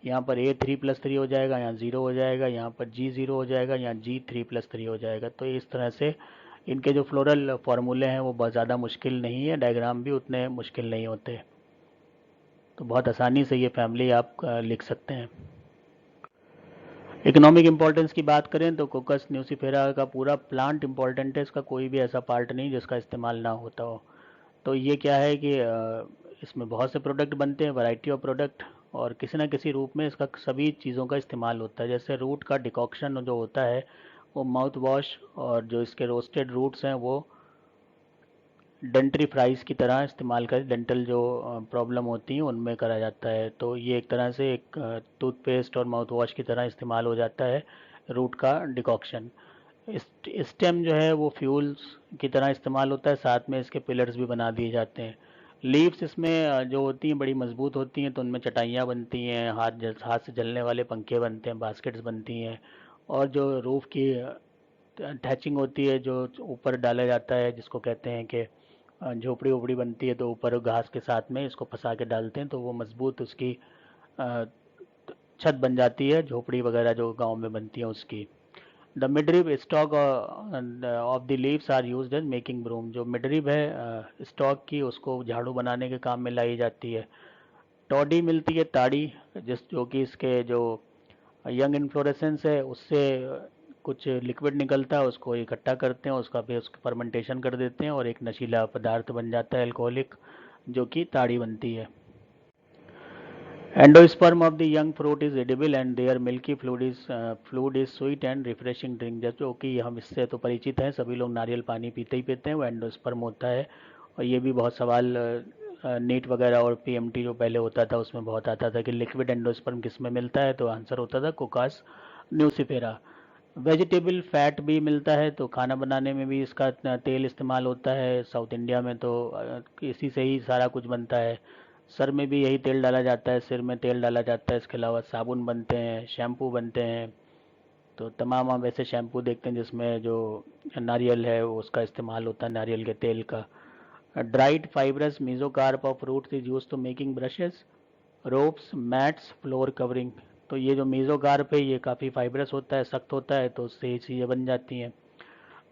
यहाँ पर A3+3 हो जाएगा, यहाँ 0 हो जाएगा, यहाँ पर G0 हो जाएगा, यहाँ G3+3 हो जाएगा। तो इस तरह से इनके जो फ्लोरल फार्मूले हैं वो बहुत ज़्यादा मुश्किल नहीं है, डायग्राम भी उतने मुश्किल नहीं होते। तो बहुत आसानी से ये फैमिली आप लिख सकते हैं। इकोनॉमिक इम्पोर्टेंस की बात करें तो कोकस न्यूसीफेरा का पूरा प्लांट इम्पोर्टेंट है, इसका कोई भी ऐसा पार्ट नहीं जिसका इस्तेमाल ना होता हो। तो ये क्या है कि इसमें बहुत से प्रोडक्ट बनते हैं, वैरायटी ऑफ प्रोडक्ट, और किसी ना किसी रूप में इसका सभी चीज़ों का इस्तेमाल होता है। जैसे रूट का डिकॉक्शन जो होता है वो माउथ वॉश, और जो इसके रोस्टेड रूट्स हैं वो डेंटरी फ्राइज़ की तरह इस्तेमाल कर डेंटल जो प्रॉब्लम होती हैं उनमें करा जाता है। तो ये एक तरह से एक टूथपेस्ट और माउथ वॉश की तरह इस्तेमाल हो जाता है रूट का डिकॉक्शन। स्टेम जो है वो फ्यूल्स की तरह इस्तेमाल होता है, साथ में इसके पिलर्स भी बना दिए जाते हैं। लीव्स इसमें जो होती हैं बड़ी मजबूत होती हैं, तो उनमें चटाइयाँ बनती हैं, हाथ से जलने वाले पंखे बनते हैं, बास्केट्स बनती हैं। और जो रूफ़ की अटैचिंग होती है जो ऊपर डाला जाता है, जिसको कहते हैं कि झोपड़ी वोपड़ी बनती है, तो ऊपर घास के साथ में इसको फंसा के डालते हैं तो वो मजबूत उसकी अ, छत बन जाती है, झोपड़ी वगैरह जो गांव में बनती है उसकी। The midrib stalk of the leaves are used as making broom. जो मिडरिब है स्टॉक की, उसको झाड़ू बनाने के काम में लाई जाती है। टॉडी मिलती है ताड़ी, जिस जो कि इसके जो यंग इन्फ्लोरेसेंस है उससे कुछ लिक्विड निकलता है, उसको इकट्ठा करते हैं, उसका फिर उसकी फर्मेंटेशन कर देते हैं और एक नशीला पदार्थ बन जाता है अल्कोहलिक, जो कि ताड़ी बनती है। Endosperm of the young fruit is edible and their milky fluid is sweet and refreshing drink. जो कि हम इससे तो परिचित हैं, सभी लोग नारियल पानी पीते ही पीते हैं, वो एंडोस्पर्म होता है। और ये भी बहुत सवाल नीट वगैरह और पीएमटी जो पहले होता था उसमें बहुत आता था कि लिक्विड एंडोस्पर्म किस में मिलता है, तो आंसर होता था कोकास न्यूसीफेरा। वेजिटेबल फैट भी मिलता है, तो खाना बनाने में भी इसका तेल इस्तेमाल होता है। साउथ इंडिया में तो इसी से ही सारा कुछ बनता है। सर में भी यही तेल डाला जाता है, सिर में तेल डाला जाता है। इसके अलावा साबुन बनते हैं, शैम्पू बनते हैं। तो तमाम हम ऐसे शैम्पू देखते हैं जिसमें जो नारियल है वो उसका इस्तेमाल होता है, नारियल के तेल का। Dried fibrous mesocarp of fruits is use to making brushes, ropes, mats, floor covering. तो ये जो मीजोकार्प है ये काफ़ी फाइब्रस होता है, सख्त होता है, तो उससे ये चीज़ें बन जाती हैं।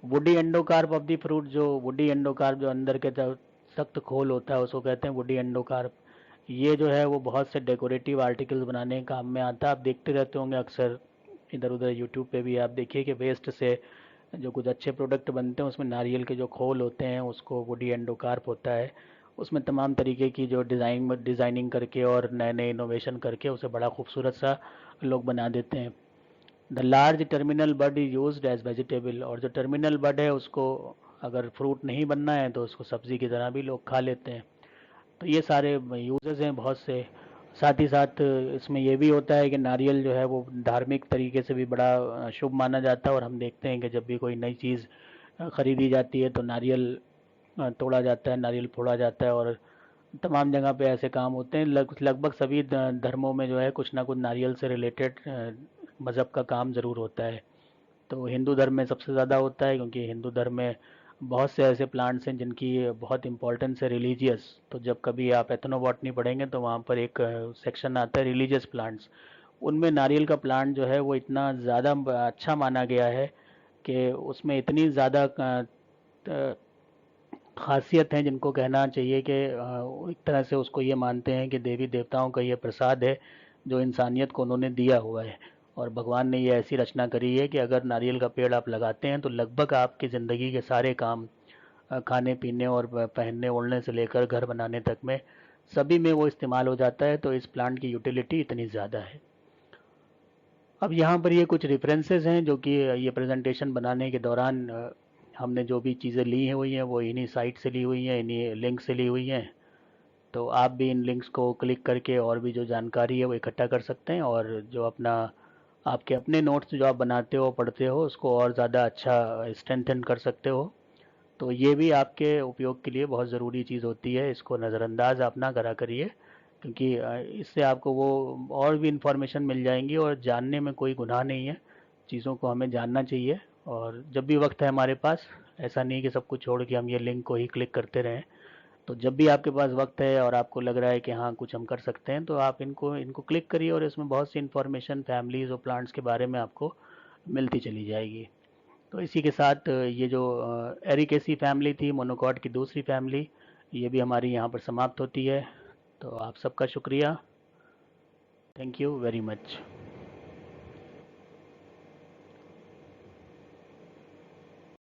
Woody endocarp of the fruit, जो वुडी एंडोकार्प जो अंदर के तरफ सख्त खोल होता है उसको कहते हैं वुडी एंडोकार्प। ये जो है वो बहुत से डेकोरेटिव आर्टिकल्स बनाने के काम में आता है। आप देखते रहते होंगे अक्सर इधर उधर यूट्यूब पे भी, आप देखिए कि वेस्ट से जो कुछ अच्छे प्रोडक्ट बनते हैं उसमें नारियल के जो खोल होते हैं उसको वुडी एंडोकार्प होता है। उसमें तमाम तरीके की जो डिज़ाइनिंग करके और नए नए इनोवेशन करके उसे बड़ा खूबसूरत सा लोग बना देते हैं। The large terminal bud is used as vegetable, और जो टर्मिनल बड है उसको अगर फ्रूट नहीं बनना है तो उसको सब्ज़ी की तरह भी लोग खा लेते हैं। तो ये सारे यूजेस हैं बहुत से। साथ ही साथ इसमें ये भी होता है कि नारियल जो है वो धार्मिक तरीके से भी बड़ा शुभ माना जाता है, और हम देखते हैं कि जब भी कोई नई चीज़ खरीदी जाती है तो नारियल तोड़ा जाता है, नारियल फोड़ा जाता है। और तमाम जगह पे ऐसे काम होते हैं। लगभग सभी धर्मों में जो है कुछ ना कुछ नारियल से रिलेटेड मज़हब का काम ज़रूर होता है। तो हिंदू धर्म में सबसे ज़्यादा होता है, क्योंकि हिंदू धर्म में बहुत से ऐसे प्लांट्स हैं जिनकी बहुत इंपॉर्टेंस है रिलीजियस। तो जब कभी आप एथनोबॉटनी पढ़ेंगे तो वहाँ पर एक सेक्शन आता है रिलीजियस प्लांट्स। उनमें नारियल का प्लांट जो है वो इतना ज़्यादा अच्छा माना गया है कि उसमें इतनी ज़्यादा खासियत हैं जिनको कहना चाहिए कि एक तरह से उसको ये मानते हैं कि देवी देवताओं का ये प्रसाद है जो इंसानियत को उन्होंने दिया हुआ है। और भगवान ने ये ऐसी रचना करी है कि अगर नारियल का पेड़ आप लगाते हैं तो लगभग आपकी ज़िंदगी के सारे काम, खाने पीने और पहनने ओढ़ने से लेकर घर बनाने तक में, सभी में वो इस्तेमाल हो जाता है। तो इस प्लांट की यूटिलिटी इतनी ज़्यादा है। अब यहाँ पर ये कुछ रेफरेंसेस हैं जो कि ये प्रेजेंटेशन बनाने के दौरान हमने जो भी चीज़ें ली हैं हुई हैं वो इन्हीं साइट से ली हुई हैं, इन्हीं लिंक से ली हुई हैं। तो आप भी इन लिंक्स को क्लिक करके और भी जो जानकारी है वो इकट्ठा कर सकते हैं, और जो अपना आपके अपने नोट्स जो आप बनाते हो पढ़ते हो उसको और ज़्यादा अच्छा स्ट्रेंथन कर सकते हो। तो ये भी आपके उपयोग के लिए बहुत ज़रूरी चीज़ होती है, इसको नज़रअंदाज आप ना करा करिए, क्योंकि इससे आपको वो और भी इन्फॉर्मेशन मिल जाएंगी, और जानने में कोई गुनाह नहीं है, चीज़ों को हमें जानना चाहिए। और जब भी वक्त है हमारे पास, ऐसा नहीं कि सब कुछ छोड़ के हम ये लिंक को ही क्लिक करते रहें। तो जब भी आपके पास वक्त है और आपको लग रहा है कि हाँ कुछ हम कर सकते हैं, तो आप इनको इनको क्लिक करिए, और इसमें बहुत सी इन्फॉर्मेशन फैमिलीज़ और प्लांट्स के बारे में आपको मिलती चली जाएगी। तो इसी के साथ ये जो एरिकेसी फैमिली थी, मोनोकॉट की दूसरी फैमिली, ये भी हमारी यहाँ पर समाप्त होती है। तो आप सबका शुक्रिया। Thank you very much.